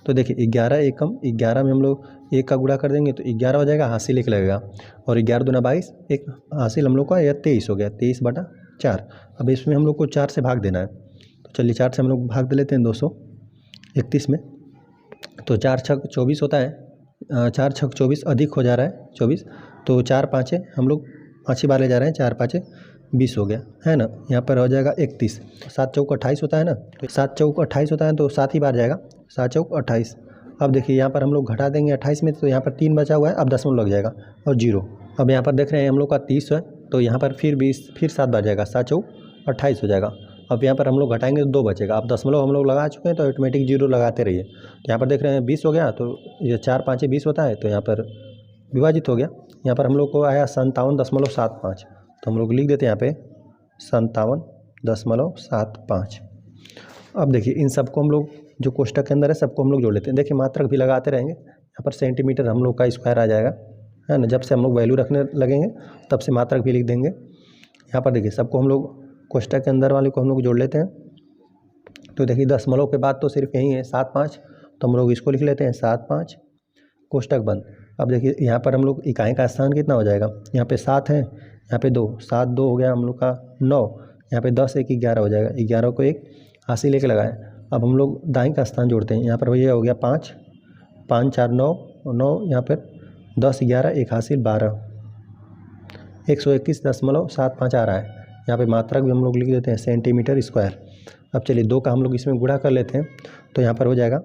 तो देखिए 11 एकम 11 में हम लोग 1 का गुणा कर देंगे तो 11 हो जाएगा, हासिल 1 लगेगा, और 11 दूना 22, एक हासिल हम लोग का यह 23 हो गया, 23/4। अब इसमें हम लोग को 4 से भाग देना है, तो चलिए 4 से हम लोग भाग दे लेते हैं 231 में। तो 4 छक 24 होता है, 4 छक 24 अधिक हो जा रहा है 24, तो 4 पाँचे हम लोग 5 ही बार ले जा रहे हैं, 4 पाँचे 20 हो गया है ना। यहाँ पर हो जाएगा 31, 7 चौक 28 होता है ना, तो 7 चौक 28 होता है, तो 7 ही बार जाएगा, 7 चौक 28। अब देखिए यहाँ पर हम लोग घटा देंगे 28 में, तो यहाँ पर 3 बचा हुआ है, अब दशमलव लग जाएगा और 0। अब यहाँ पर देख रहे हैं हम लोग का 30 है, तो यहाँ पर फिर 20, फिर 7 बार जाएगा, 7 चौक 28 हो जाएगा। अब यहाँ पर हम लोग घटाएंगे तो 2 बचेगा, अब दशमलव हम लोग लगा चुके हैं तो ऑटोमेटिक 0 लगाते रहिए। तो यहाँ पर देख रहे हैं 20 हो गया, तो ये 4 पाँचे 20 होता है, तो यहाँ पर विभाजित हो गया। यहाँ पर हम लोग को आया 57.75, तो हम लोग लिख देते हैं यहाँ पे 57.75। अब देखिए इन सबको हम लोग जो कोष्टक के अंदर है सबको हम लोग जोड़ लेते हैं। देखिए मात्रक भी लगाते रहेंगे, यहाँ पर सेंटीमीटर हम लोग का स्क्वायर आ जाएगा, है ना। जब से हम लोग वैल्यू रखने लगेंगे तब से मात्रक भी लिख देंगे। यहाँ पर देखिए सबको हम लोग कोष्टक के अंदर वाले को हम लोग जोड़ लेते हैं। तो देखिए दशमलव के बाद तो सिर्फ यही है 7 5, तो हम लोग इसको लिख लेते हैं 7 5, कोष्टक बंद। अब देखिए यहाँ पर हम लोग इकाई का स्थान कितना हो जाएगा, यहाँ पे 7 है, यहाँ पे 2, 7 2 हो गया हम लोग का 9, यहाँ पे 10 1 11 हो जाएगा, 11 को 1 हासिल लेके लगाए। अब हम लोग दाएं का स्थान जोड़ते हैं, यहाँ पर भैया हो गया 5 5 4 9 9, यहाँ पर 10 11 1 हासिल 12, 121.75 आ रहा है। यहाँ पे मात्रक भी हम लोग लिख देते हैं सेंटीमीटर स्क्वायर। अब चलिए 2 का हम लोग इसमें गुणा कर लेते हैं, तो यहाँ पर हो जाएगा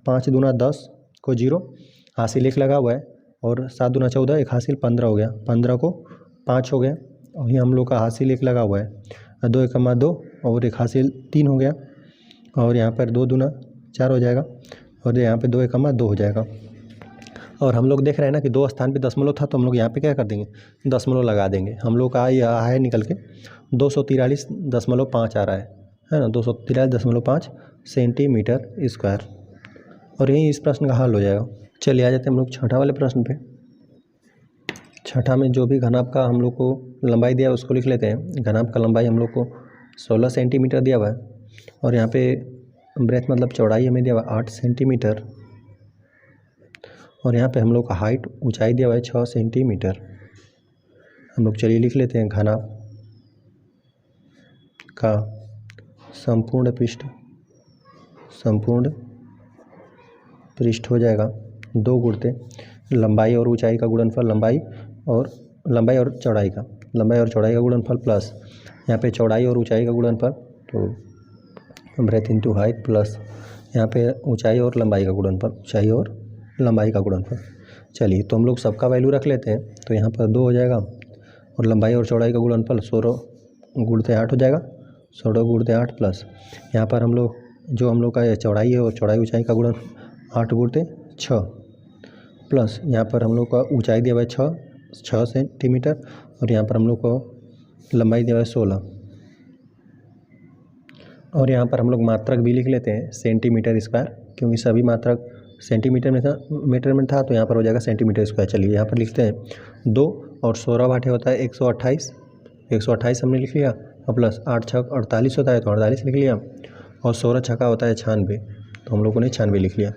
5 दूना 10 को 0 हासिल 1 लगा हुआ है, और 7 दूना 14 1 हासिल 15 हो गया, 15 को 5 हो गया, और ये हम लोग का हासिल 1 लगा हुआ है, 2 एकम्मा 2 और 1 हासिल 3 हो गया, और यहाँ पर 2 दूना 4 हो जाएगा, और यहाँ पे 2 एकम्मा 2 हो जाएगा। और हम लोग देख रहे हैं ना कि 2 स्थान पे दशमलव था, तो हम लोग यहाँ पे क्या कर देंगे, दशमलव लगा देंगे। हम लोग का ये है निकल के 243.5 आ रहा है ना, 243.5 सेंटीमीटर स्क्वायर। और यही इस प्रश्न का हल हो जाएगा। चलिए आ जाते हैं हम लोग छठा वाले प्रश्न पे। छठा में जो भी घनाभ का हम लोग को लंबाई दिया है उसको लिख लेते हैं। घनाभ का लंबाई हम लोग को 16 सेंटीमीटर दिया हुआ है, और यहाँ पे ब्रेथ मतलब चौड़ाई हमें दिया हुआ है 8 सेंटीमीटर, और यहाँ पे हम लोग का हाइट ऊंचाई दिया हुआ है 6 सेंटीमीटर। हम लोग चलिए लिख लेते हैं घनाभ का संपूर्ण पृष्ठ हो जाएगा 2 गुणते लंबाई और ऊंचाई का गुणनफल, लंबाई और चौड़ाई का गुणनफल, प्लस यहाँ पे चौड़ाई और ऊंचाई का गुणनफल, तो ब्रेथ इंटू हाइट, प्लस यहाँ पे ऊंचाई और लंबाई का गुणनफल, चलिए तो हम लोग सबका वैल्यू रख लेते हैं। तो यहाँ पर 2 हो जाएगा, और लंबाई और चौड़ाई का गुणनफल 16 गुणते 8 हो जाएगा, 16 गुणते 8 प्लस यहाँ पर हम लोग जो हम लोग का चौड़ाई है वो चौड़ाई ऊंचाई का गुणन 8 गुणते 6 प्लस यहाँ पर हम लोग का ऊंचाई दिया हुआ है 6 सेंटीमीटर और यहाँ पर हम लोग को लंबाई दिया हुआ है 16 और यहाँ पर हम लोग मात्रक भी लिख लेते हैं सेंटीमीटर स्क्वायर, क्योंकि सभी मात्रक सेंटीमीटर में था, मीटर में था, तो यहाँ पर हो जाएगा सेंटीमीटर स्क्वायर। चलिए यहाँ पर लिखते हैं 2 और 16 बाटे होता है 128 हमने लिख लिया और प्लस 8 छक 48 होता है तो 48 लिख लिया और 16 छक्का होता है 96, तो हम लोगों ने 96 लिख लिया।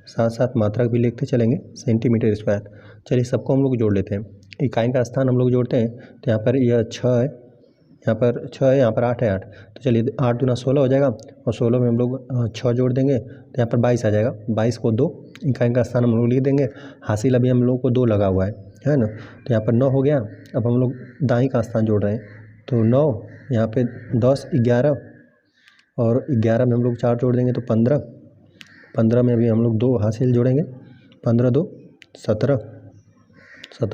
साथ साथ मात्रक भी लिखते चलेंगे सेंटीमीटर स्क्वायर। चलिए सबको हम लोग जोड़ लेते हैं। इकाई का स्थान हम लोग जोड़ते हैं तो यहाँ पर यह 6 है, यहाँ पर 6 है, यहाँ पर 8 है 8, तो चलिए 8 दूना 16 हो जाएगा और 16 में हम लोग 6 जोड़ देंगे तो यहाँ पर 22 आ जाएगा। 22 को 2 इकाई का स्थान हम लोग लिख देंगे। हासिल अभी हम लोग को 2 लगा हुआ है ना, तो यहाँ पर 9 हो गया। अब हम लोग दाई का स्थान जोड़ रहे हैं तो 9, यहाँ पे 10 11 और 11 में हम लोग 4 जोड़ देंगे तो 15 में अभी हम लोग 2 हासिल जोड़ेंगे, 15 2 17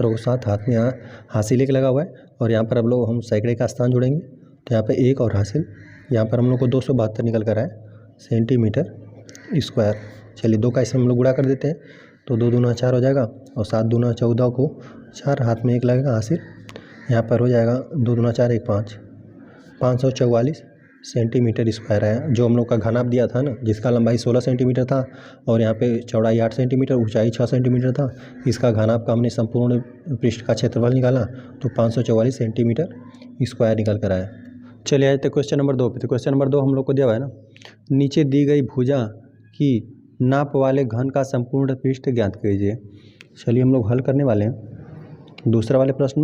को 7 हाथ में यहाँ हासिल एक लगा हुआ है और यहाँ पर अब लोग हम सैकड़े का स्थान जोड़ेंगे तो यहाँ पे 1 और हासिल, यहाँ पर हम लोग को 272 निकल कर आए सेंटीमीटर स्क्वायर। चलिए 2 का इसमें हम लोग गुणा कर देते हैं तो 2 दूना 4 हो जाएगा और 7 दूना 14 को 4 हाथ में 1 लगेगा हासिल, यहाँ पर हो जाएगा 2 दूना 4 1 5, 544 सेंटीमीटर स्क्वायर है। जो हम लोग का घनाभ दिया था ना, जिसका लंबाई 16 सेंटीमीटर था और यहाँ पे चौड़ाई 8 सेंटीमीटर ऊंचाई 6 सेंटीमीटर था, इसका घनाभ का हमने संपूर्ण पृष्ठ का क्षेत्रफल निकाला तो 544 सेंटीमीटर स्क्वायर निकल कर आया। चलिए आए थे क्वेश्चन नंबर 2 पे। तो क्वेश्चन नंबर 2 हम लोग को दिया हुआ है ना, नीचे दी गई भुजा की नाप वाले घन का संपूर्ण पृष्ठ ज्ञात कीजिए। चलिए हम लोग हल करने वाले हैं दूसरा वाले प्रश्न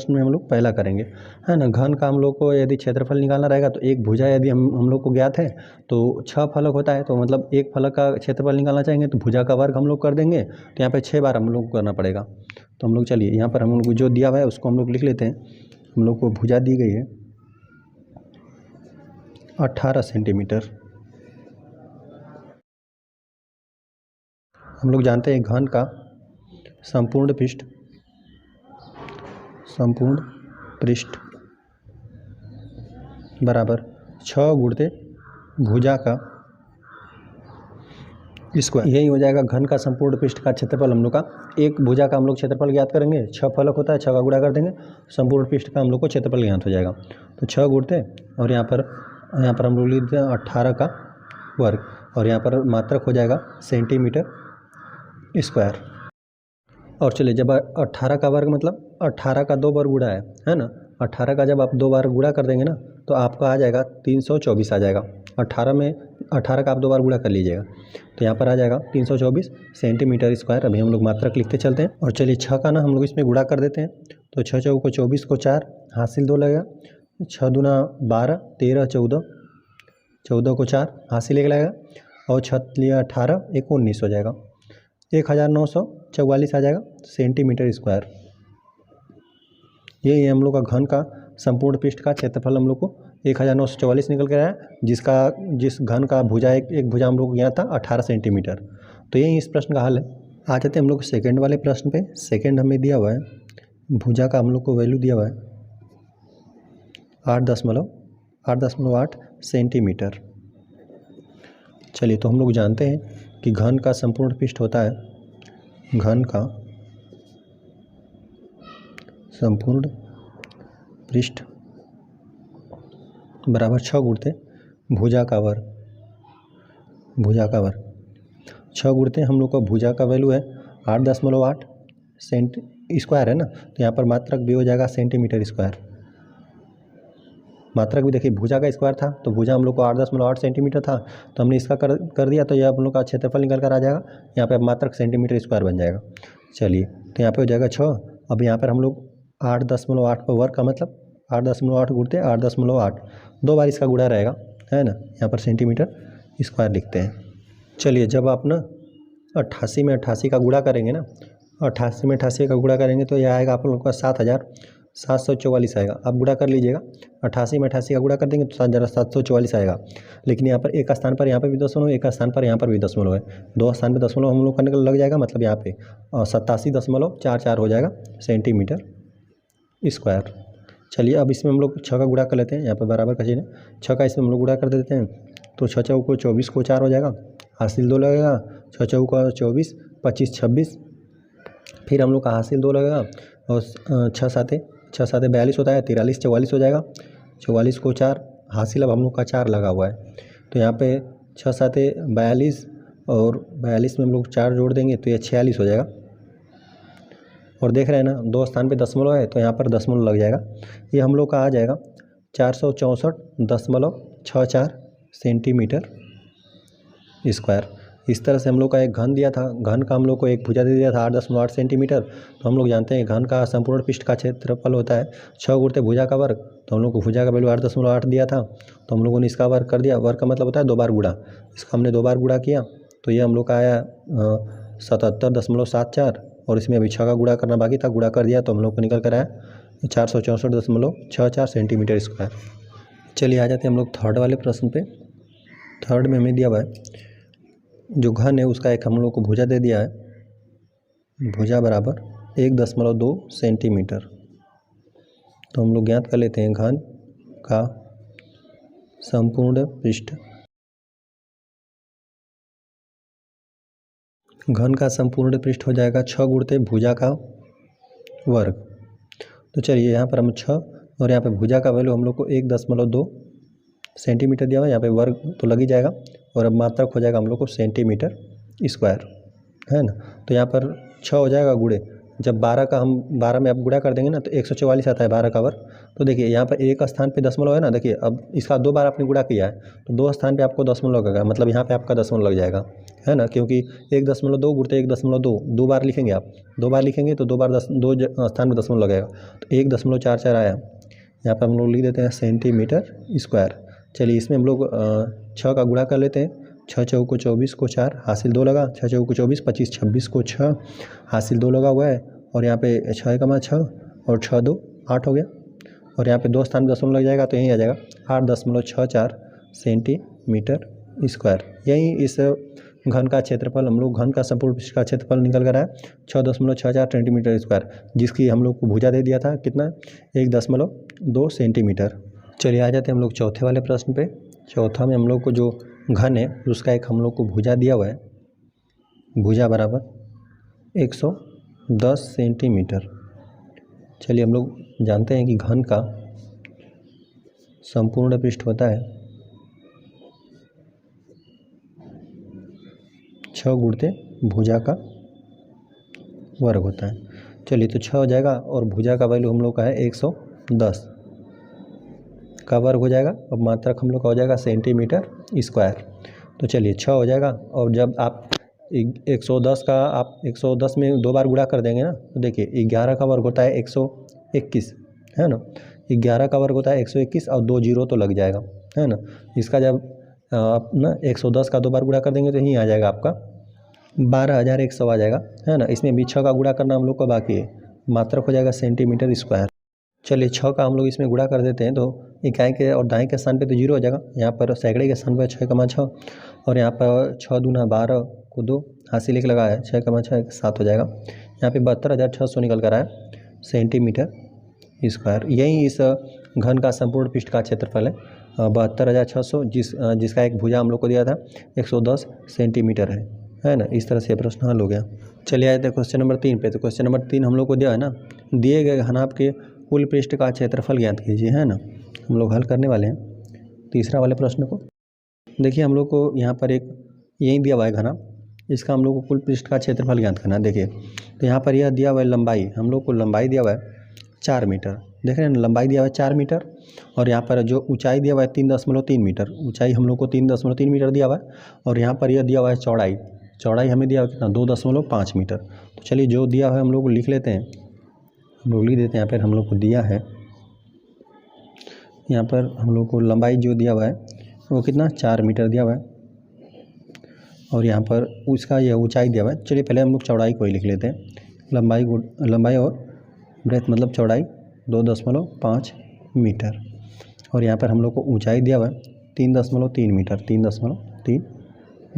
में हम लोग पहला करेंगे, है ना। घन का हम लोग को यदि क्षेत्रफल निकालना रहेगा तो एक भुजा यदि हम लोग को ज्ञात है तो 6 फलक होता है, तो मतलब एक फलक का क्षेत्रफल निकालना चाहेंगे तो भुजा का वर्ग हम लोग कर देंगे, तो यहाँ पे 6 बार हम लोग को करना पड़ेगा। तो हम लोग चलिए यहाँ पर हम लोग को जो दिया हुआ है उसको हम लोग लिख लेते हैं। हम लोग को भुजा दी गई है 18 सेंटीमीटर। हम लोग जानते हैं घन का संपूर्ण पृष्ठ बराबर 6 गुणते भुजा का स्क्वायर, यही हो जाएगा घन का संपूर्ण पृष्ठ का क्षेत्रफल। हम लोग का एक भुजा का हम लोग क्षेत्रफल ज्ञात करेंगे, 6 फलक होता है, 6 का गुणा कर देंगे, संपूर्ण पृष्ठ का हम लोग को क्षेत्रफल ज्ञात हो जाएगा। तो 6 गुणते और यहाँ पर हम लोग लिखते हैं 18 का वर्ग और यहाँ पर मात्रक हो जाएगा सेंटीमीटर स्क्वायर। और चलिए जब 18 का वर्ग मतलब 18 का 2 बार गुणा है ना, 18 का जब आप 2 बार गुणा कर देंगे ना तो आपका आ जाएगा 324 आ जाएगा। 18 का आप 2 बार गुणा कर लीजिएगा तो यहाँ पर आ जाएगा 324 सेंटीमीटर स्क्वायर। अभी हम लोग मात्रक लिखते चलते हैं और चलिए 6 का ना हम लोग इसमें गुणा कर देते हैं तो 6 चौको 24 को 4 हासिल 2 लगेगा, 6 दूना 12 13 14 को 4 हासिल 1 लगेगा और 6 लिया 18 1 19 हो जाएगा, 1944 आ जाएगा सेंटीमीटर स्क्वायर। ये हम लोग का घन का संपूर्ण पृष्ठ का क्षेत्रफल हम लोग को 1944 निकल कर आया, जिस घन का भुजा एक भुजा हम लोग को यहाँ था 18 सेंटीमीटर। तो यही इस प्रश्न का हल है। आ जाते हैं हम लोग सेकंड वाले प्रश्न पे। सेकंड हमें दिया हुआ है भुजा का हम लोग को वैल्यू दिया हुआ है 8.8 सेंटीमीटर। चलिए तो हम लोग जानते हैं कि घन का संपूर्ण पृष्ठ होता है, घन का संपूर्ण पृष्ठ बराबर 6 गुणते भुजा का वर्ग। 6 गुणते हम लोग का भुजा का वैल्यू है 8.8 सेंट स्क्वायर है ना, तो यहाँ पर मात्रक भी हो जाएगा सेंटीमीटर स्क्वायर। मात्रक भी देखिए भुजा का स्क्वायर था तो भुजा हम लोग को 8.8 सेंटीमीटर था, तो हमने इसका कर दिया तो यह हम लोग का क्षेत्रफल निकल कर आ जाएगा। यहाँ पे मात्रक सेंटीमीटर स्क्वायर बन जाएगा। चलिए तो यहाँ पे हो जाएगा 6। अब यहाँ पर हम लोग 8.8 पर वर्ग का मतलब 8.8 गुणते 8.8 2 बार इसका गुणा रहेगा, है ना। यहाँ पर सेंटीमीटर स्क्वायर लिखते हैं। चलिए जब आप ना 88 में 88 का गुणा करेंगे ना, 88 में 88 का गुणा करेंगे तो यह आएगा आप लोग का 7,744 आएगा। आप गुणा कर लीजिएगा, 88 में 88 का गुणा कर देंगे तो 7,744 आएगा। लेकिन यहाँ पर एक स्थान पर यहाँ पर भी दशमलव, एक स्थान पर यहाँ पर भी दशमलव है, 2 स्थान पर दशमलव हम लोग करने लग जाएगा, मतलब यहाँ पे 87.44 हो जाएगा सेंटीमीटर स्क्वायर। चलिए अब इसमें हम लोग 6 का गुणा कर लेते हैं, यहाँ पर बराबर का चिन्ह है, 6 का इसमें हम लोग गुणा कर देते हैं, तो 6 चौको 24 को 4 हो जाएगा, हासिल 2 लगेगा, 6 चौका 24, 25 26, फिर हम लोग का हासिल 2 लगेगा, और 6 साते 42 होता है, 43 44 हो जाएगा, 44 को 4, हासिल अब हम लोग का 4 लगा हुआ है, तो यहाँ पे 6 साते 42 और 42 में हम लोग 4 जोड़ देंगे तो ये 46 हो जाएगा। और देख रहे हैं ना 2 स्थान पे दशमलव है तो यहाँ पर दशमलव लग जाएगा, ये हम लोग का आ जाएगा 464.64 सेंटीमीटर स्क्वायर। इस तरह से हम लोग का एक घन दिया था, घन का हम लोग को एक भुजा दे दिया था 8.8 सेंटीमीटर, तो हम लोग जानते हैं घन का संपूर्ण पृष्ठ का क्षेत्रफल होता है 6 गुणित भुजा का वर्ग, तो हम लोग को भुजा का वैल्यू 8.8 दिया था, तो हम लोगों ने इसका वर्ग कर दिया, वर्ग का मतलब होता है 2 बार गुणा, इसका हमने 2 बार गुणा किया तो ये हम लोग का आया 77.74, और इसमें अभी 6 का गुणा करना बाकी था, गुणा कर दिया तो हम लोग को निकल कर आया 464.64 सेंटीमीटर स्क्वायर। चलिए आ जाते हैं हम लोग थर्ड वाले प्रश्न पे। थर्ड में हमें दिया हुआ है जो घन है उसका एक हम लोग को भुजा दे दिया है, भुजा बराबर 1.2 सेंटीमीटर, तो हम लोग ज्ञात कर लेते हैं घन का संपूर्ण पृष्ठ, घन का संपूर्ण पृष्ठ हो जाएगा 6 गुणित भुजा का वर्ग। तो चलिए यहाँ पर हम 6 और यहाँ पे भुजा का वैल्यू हम लोग को 1.2 सेंटीमीटर दिया हुआ है, यहाँ पे वर्ग तो लग ही जाएगा, और अब मात्रक हो जाएगा हम लोग को सेंटीमीटर स्क्वायर, है ना। तो यहाँ पर 6 हो जाएगा गुणे, जब 12 का हम 12 में अब गुणा कर देंगे ना तो 144 आता है 12 का वर्ग। तो देखिए यहाँ पर एक स्थान पे दशमलव है ना, देखिए अब इसका 2 बार आपने गुणा किया है तो 2 स्थान पे आपको दशमलव लगेगा, मतलब यहाँ पे आपका दशमलव लग जाएगा, है ना, क्योंकि 1.2 गुणित 1.2 2 बार लिखेंगे आप, 2 बार लिखेंगे तो 2 बार 2 स्थान पे दशमलव लगेगा, तो 1.44 आया, यहाँ पर हम लोग लिख देते हैं सेंटीमीटर स्क्वायर। चलिए इसमें हम लोग 6 का गुणा कर लेते हैं, 6 चौको 24 को 4, हासिल 2 लगा, 6 चौको 24 25 26 को 6, हासिल 2 लगा हुआ है, और यहाँ पे 6 कमा 6 और 6 2 8 हो गया, और यहाँ पे 2 स्थान में दशमलव लग जाएगा तो यहीं आ जाएगा 8.64 सेंटीमीटर स्क्वायर। यही इस घन का क्षेत्रफल, हम लोग घन का संपूर्ण पृष्ठ का क्षेत्रफल निकल कर आया 6.64 सेंटीमीटर स्क्वायर, जिसकी हम लोग को भुजा दे दिया था कितना 1.2 सेंटीमीटर। चलिए आ जाते हैं हम लोग चौथे वाले प्रश्न पे। चौथा में हम लोग को जो घन है उसका एक हम लोग को भुजा दिया हुआ है, भुजा बराबर 110 सेंटीमीटर। चलिए हम लोग जानते हैं कि घन का संपूर्ण पृष्ठ होता है 6 गुणित भुजा का वर्ग होता है। चलिए तो 6 हो जाएगा और भुजा का वैल्यू हम लोग का है 110 का वर्ग हो जाएगा, अब मात्रक हम लोग का हो जाएगा सेंटीमीटर स्क्वायर। तो चलिए 6 हो जाएगा, और जब आप 110 का आप 110 में 2 बार गुणा कर देंगे ना तो देखिए 11 का वर्ग होता है 121, है ना, 11 का वर्ग होता है 121 और 2 जीरो तो लग जाएगा, है ना। इसका जब आप ना 110 का 2 बार गुणा कर देंगे तो यहीं आ जाएगा आपका 12,100 आ जाएगा, है ना। इसमें भी 6 का गुणा करना हम लोग को बाकी है, मात्रक हो जाएगा सेंटीमीटर स्क्वायर। चलिए 6 का हम लोग इसमें गुणा कर देते हैं तो इकाई के और दाएं के स्थान पे तो 0 हो जाएगा, यहाँ पर सैकड़े के स्थान पर 6,6, और यहाँ पर 6 दूना 12 को 2, हासिल 1 लगा है 6,6 7 हो जाएगा, यहाँ पे 72,600 निकल कर आया सेंटीमीटर स्क्वायर। यही इस घन का संपूर्ण पृष्ठ का क्षेत्रफल है 72,600, जिसका एक भुजा हम लोग को दिया था 110 सेंटीमीटर है ना। इस तरह से प्रश्न हल हो गया। चलिए आए थे क्वेश्चन नंबर 3 पे। तो क्वेश्चन नंबर 3 हम लोग को दिया है ना, दिए गए घनाभ के कुल पृष्ठ का क्षेत्रफल ज्ञात कीजिए, है ना। हम लोग हल करने वाले हैं तीसरा वाले प्रश्न को। देखिए हम लोग को यहाँ पर एक यही दिया हुआ है घनाभ, इसका हम लोग को कुल पृष्ठ का क्षेत्रफल ज्ञात करना है। देखिए तो यहाँ पर यह दिया हुआ है लंबाई, हम लोग को लंबाई दिया हुआ है 4 मीटर, देख रहे हैं लंबाई दिया हुआ है 4 मीटर, और यहाँ पर जो ऊंचाई दिया हुआ है 3.3 मीटर, ऊंचाई हम लोग को 3.3 मीटर दिया हुआ है, और यहाँ पर यह दिया हुआ है चौड़ाई, चौड़ाई हमें दिया हुआ कितना 2.5 मीटर। तो चलिए जो दिया हुआ है हम लोग को लिख लेते हैं, हम लोग लिख देते हैं। यहाँ पर हम लोग को दिया है, यहाँ पर हम लोग को लंबाई जो दिया हुआ है वो कितना 4 मीटर दिया हुआ है, और यहाँ पर उसका यह ऊंचाई दिया हुआ है। चलिए पहले हम लोग चौड़ाई को ही लिख लेते हैं, लंबाई और ब्रेथ मतलब चौड़ाई 2.5 मीटर, और यहाँ पर हम लोग को ऊंचाई दिया हुआ है 3.3 मीटर, 3.3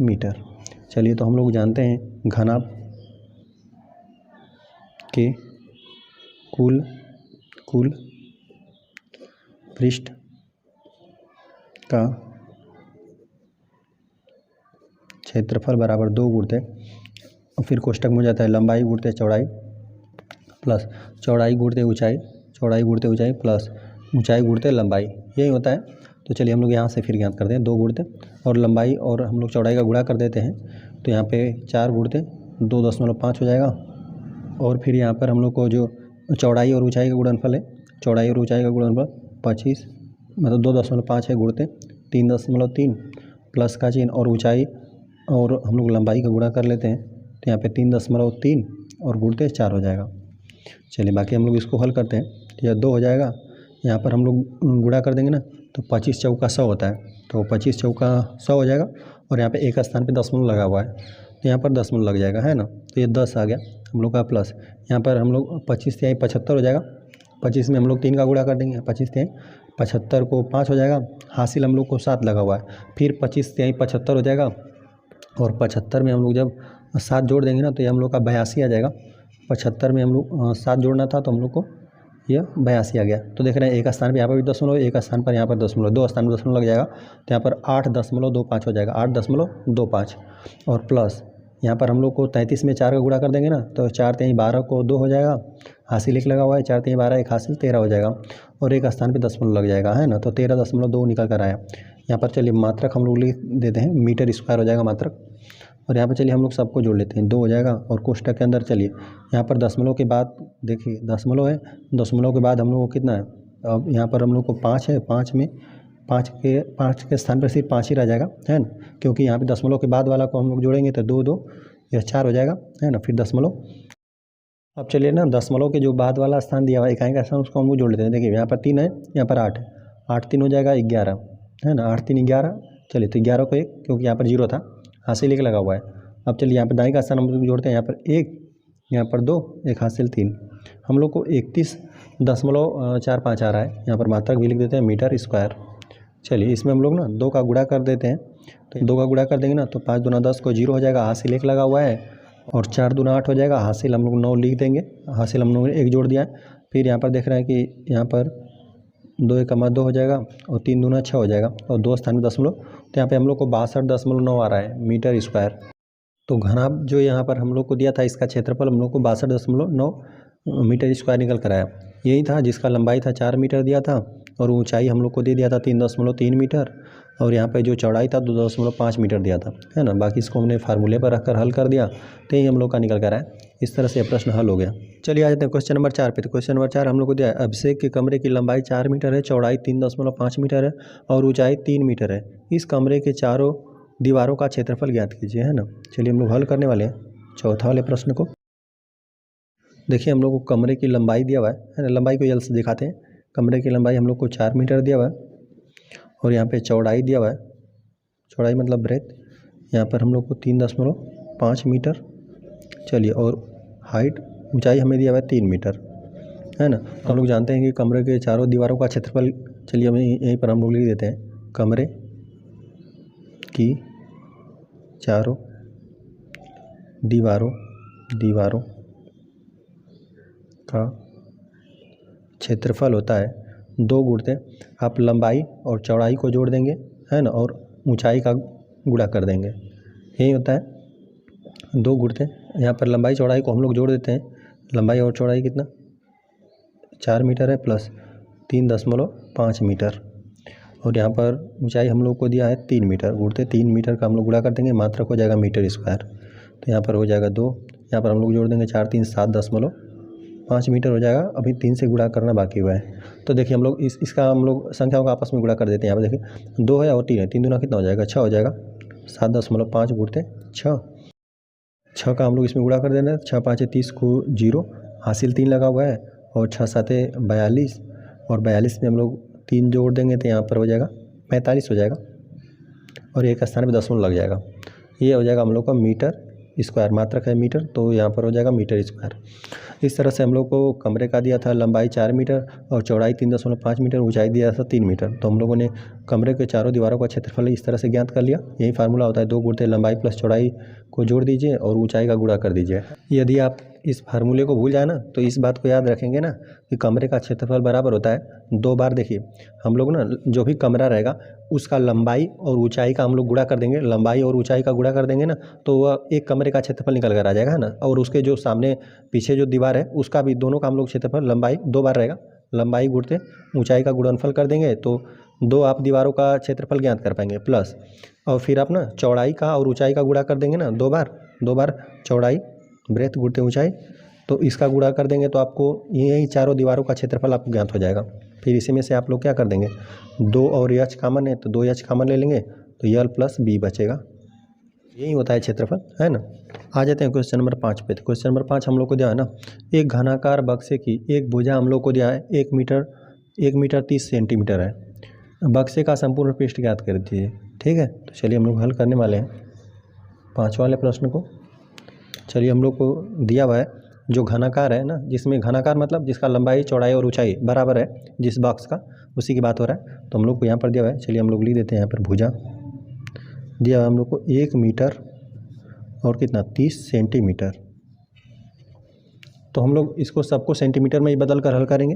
मीटर। चलिए तो हम लोग जानते हैं घनाभ के कुल पृष्ठ का क्षेत्रफल बराबर 2 गुणित, और फिर कोष्टक में हो जाता है लंबाई गुणित चौड़ाई प्लस चौड़ाई गुणित ऊंचाई, चौड़ाई गुणित ऊंचाई प्लस ऊंचाई गुणित लंबाई, यही होता है। तो चलिए हम लोग यहाँ से फिर ज्ञात करते हैं 2 गुणित और लंबाई और हम लोग चौड़ाई का गुणा कर देते हैं, तो यहाँ पे 4 गुणित 2.5 हो जाएगा। और फिर यहाँ पर हम लोग को जो चौड़ाई और ऊंचाई का गुणनफल है, चौड़ाई और ऊंचाई का गुणनफल 25 मतलब 2.5 है गुणित 3.3 प्लस का चिन्ह और ऊंचाई और हम लोग लंबाई का गुणा कर लेते हैं, तो यहाँ पे 3.3 और गुणित 4 हो जाएगा। चलिए बाकी हम लोग इसको हल करते हैं, तो यह 2 हो जाएगा। यहाँ पर हम लोग गुणा कर देंगे ना, तो 25 चौका 100 होता है, तो 25 चौका 100 हो जाएगा। और यहाँ पे एक स्थान पे दशमलव लगा हुआ है, तो यहाँ पर दशमलव लग जाएगा, है ना। तो ये 10 आ गया हम लोग का प्लस। यहाँ पर हम लोग 25 तिहाई 75 हो जाएगा। 25 में हम लोग 3 का गुणा कर देंगे, 25 तिहाई 75 को 5 हो जाएगा। हासिल हम लोग को 7 लगा हुआ है, फिर 25 तिहाई 75 हो जाएगा। और 75 में हम लोग जब 7 जोड़ देंगे ना, तो ये हम लोग का 82 आ जाएगा। 75 में हम लोग 7 जोड़ना था, तो हम लोग को यह 82 आ गया। तो देख रहे हैं एक स्थान पर यहाँ पर भी दशमलव, एक स्थान पर यहाँ पर दशमलव, 2 स्थान पर दशमलव लग जाएगा, तो यहाँ पर 8.25 हो जाएगा, 8.25। और प्लस यहाँ पर हम लोग को 33 में 4 का गुणा कर देंगे ना, तो 4 तिहाई 12 को 2 हो जाएगा। हासिल 1 लगा हुआ है, 4 तिहाई 12 एक हासिल 13 हो जाएगा। और एक स्थान पे दशमलव लग जाएगा, है ना, तो 13.2 निकल कर आया। यहाँ पर चलिए मात्रक हम लोग लिख देते हैं, मीटर स्क्वायर हो जाएगा मात्रक। और यहाँ पर चलिए हम लोग सबको जोड़ लेते हैं, 2 हो जाएगा। और कोष्टक के अंदर चलिए यहाँ पर दशमलव के बाद देखिए दशमलव है, दशमलव के बाद हम लोग को कितना है, अब यहाँ पर हम लोग को 5 है, 5 में 5 के स्थान पर सिर्फ 5 ही रह जाएगा, है ना, क्योंकि यहाँ पे दशमलव के बाद वाला को हम लोग जोड़ेंगे तो 2 2 यह 4 हो जाएगा, है ना, फिर दशमलव। अब चलिए ना दशमलव के जो बाद वाला स्थान दिया हुआ है इकाई का स्थान, उसको हम लोग जोड़ लेते हैं। देखिए यहाँ पर 3 है, यहाँ पर 8 है, 8 3 हो जाएगा 11, है ना, 8 3 11। चलिए तो 11 को 1, क्योंकि यहाँ पर 0 था, हासिल 1 लगा हुआ है। अब चलिए यहाँ पर दाएं का स्थान हम लोग जोड़ते हैं, यहाँ पर 1, यहाँ पर 2, 1 हासिल 3, हम लोग को 31.45 आ रहा है। यहाँ पर मात्रक भी लिख देते हैं, मीटर स्क्वायर। चलिए इसमें हम लोग ना 2 का गुणा कर देते हैं, तो 2 का गुणा कर देंगे ना, तो 5 दूना 10 को 0 हो जाएगा, हासिल 1 लगा हुआ है। और 4 दूना 8 हो जाएगा, हासिल हम लोग 9 लिख देंगे, हासिल हम लोग 1 जोड़ दिया है। फिर यहाँ पर देख रहे हैं कि यहाँ पर 2 1 2 हो जाएगा, और 3 दूना 6 हो जाएगा, और 2 स्थान में दशमलव, तो यहाँ पे हम लोग को 62.9 आ रहा है मीटर स्क्वायर। तो घनाभ जो यहाँ पर हम लोग को दिया था, इसका क्षेत्रफल हम लोग को 62.9 मीटर स्क्वायर निकल कर आया। यही था जिसका लंबाई था 4 मीटर दिया था, और ऊंचाई हम लोग को दे दिया था 3.3 मीटर, और यहाँ पे जो चौड़ाई था 2.5 मीटर दिया था, है ना। बाकी इसको हमने फार्मूले पर रखकर हल कर दिया, तो यही हम लोग का निकल कर आया। इस तरह से प्रश्न हल हो गया। चलिए आ जाते हैं क्वेश्चन नंबर 4 पे। तो क्वेश्चन नंबर 4 हम लोग को दिया है, अभिषेक के कमरे की लंबाई 4 मीटर है, चौड़ाई 3.5 मीटर है और ऊंचाई 3 मीटर है। इस कमरे के चारों दीवारों का क्षेत्रफल ज्ञात कीजिए, है ना। चलिए हम लोग हल करने वाले हैं चौथा वाले प्रश्न को। देखिए हम लोग को कमरे की लंबाई दिया हुआ है ना, लंबाई को जल्द से दिखाते हैं। कमरे की लंबाई हम लोग को 4 मीटर दिया हुआ है, और यहाँ पे चौड़ाई दिया हुआ है, चौड़ाई मतलब ब्रेथ, यहाँ पर हम लोग को 3.5 मीटर। चलिए और हाइट ऊंचाई हमें दिया हुआ है 3 मीटर, है ना। तो हम लोग जानते हैं कि कमरे के चारों दीवारों का क्षेत्रफल, चलिए हमें यहीं पर हम लोग लिख देते हैं, कमरे की चारों दीवारों का क्षेत्रफल होता है 2 गुणित, आप लंबाई और चौड़ाई को जोड़ देंगे, है ना, और ऊंचाई का गुणा कर देंगे, यही होता है 2 गुणित। यहाँ पर लंबाई चौड़ाई को हम लोग जोड़ देते हैं, लंबाई और चौड़ाई कितना 4 मीटर है प्लस 3.5 मीटर, और यहाँ पर ऊंचाई हम लोग को दिया है 3 मीटर, गुणित 3 मीटर का हम लोग गुणा कर देंगे, मात्रक हो जाएगा मीटर स्क्वायर। तो यहाँ पर हो जाएगा 2, यहाँ पर हम लोग जोड़ देंगे 4 3 7.5 मीटर हो जाएगा। अभी 3 से गुणा करना बाकी हुआ है। तो देखिए हम लोग इसका हम लोग संख्याओं का आपस में गुणा कर देते हैं। यहाँ पर देखिए 2 है और 3 है, 3 दूना कितना हो जाएगा 6 हो जाएगा, 7.5 गुणित 6 का हम लोग इसमें गुणा कर देना, 6 5 30 को 0, हासिल 3 लगा हुआ है, और 6 7 42, और 42 में हम लोग 3 जोड़ देंगे तो यहाँ पर हो जाएगा 45 हो जाएगा, और एक स्थान पे दशमलव लग जाएगा। ये हो जाएगा हम लोग का मीटर स्क्वायर, मात्रक है मीटर, तो यहाँ पर हो जाएगा मीटर स्क्वायर। इस तरह से हम लोग को कमरे का दिया था लंबाई 4 मीटर और चौड़ाई 3.5 मीटर, ऊंचाई दिया था 3 मीटर। तो हम लोगों ने कमरे के चारों दीवारों का क्षेत्रफल इस तरह से ज्ञात कर लिया। यही फार्मूला होता है, 2 गुणित लंबाई प्लस चौड़ाई को जोड़ दीजिए और ऊंचाई का गुणा कर दीजिए। यदि आप इस फार्मूले को भूल जाए ना तो इस बात को याद रखेंगे ना कि कमरे का क्षेत्रफल बराबर होता है 2 बार। देखिए हम लोग ना जो भी कमरा रहेगा उसका लंबाई और ऊंचाई का हम लोग गुणा कर देंगे, लंबाई और ऊंचाई का गुणा कर देंगे ना तो वह एक कमरे का क्षेत्रफल निकल कर आ जाएगा, है ना। और उसके जो सामने पीछे जो दीवार है उसका भी, दोनों का हम लोग क्षेत्रफल लंबाई 2 बार रहेगा, लंबाई गुणते ऊंचाई का गुणनफल कर देंगे तो 2 आप दीवारों का क्षेत्रफल ज्ञात कर पाएंगे प्लस, और फिर आप ना चौड़ाई का और ऊंचाई का गुणा कर देंगे ना 2 बार चौड़ाई ब्रेथ गुणते ऊंचाई, तो इसका गुणा कर देंगे तो आपको यही चारों दीवारों का क्षेत्रफल आपको ज्ञात हो जाएगा। फिर इसी में से आप लोग क्या कर देंगे, 2 और एच कॉमन है तो 2 एच कॉमन ले लेंगे तो यल प्लस बी बचेगा, यही होता है क्षेत्रफल, है ना। आ जाते हैं क्वेश्चन नंबर 5 पे। तो क्वेश्चन नंबर 5 हम लोग को दिया है ना, एक घनाकार बक्से की एक भुजा हम लोग को दिया है 1 मीटर 30 सेंटीमीटर है, बक्से का संपूर्ण पृष्ठ ज्ञात कर दीजिए। ठीक है, तो चलिए हम लोग हल करने वाले हैं 5 वाले प्रश्न को। चलिए हम लोग को दिया हुआ है जो घनाकार है ना, जिसमें घनाकार मतलब जिसका लंबाई चौड़ाई और ऊंचाई बराबर है जिस बॉक्स का, उसी की बात हो रहा है। तो हम लोग को यहाँ पर दिया हुआ है, चलिए हम लोग लिख देते हैं यहाँ पर भुजा दिया हुआ हम लोग को 1 मीटर और कितना 30 सेंटीमीटर। तो हम लोग इसको सबको सेंटीमीटर में ही बदल कर हल करेंगे।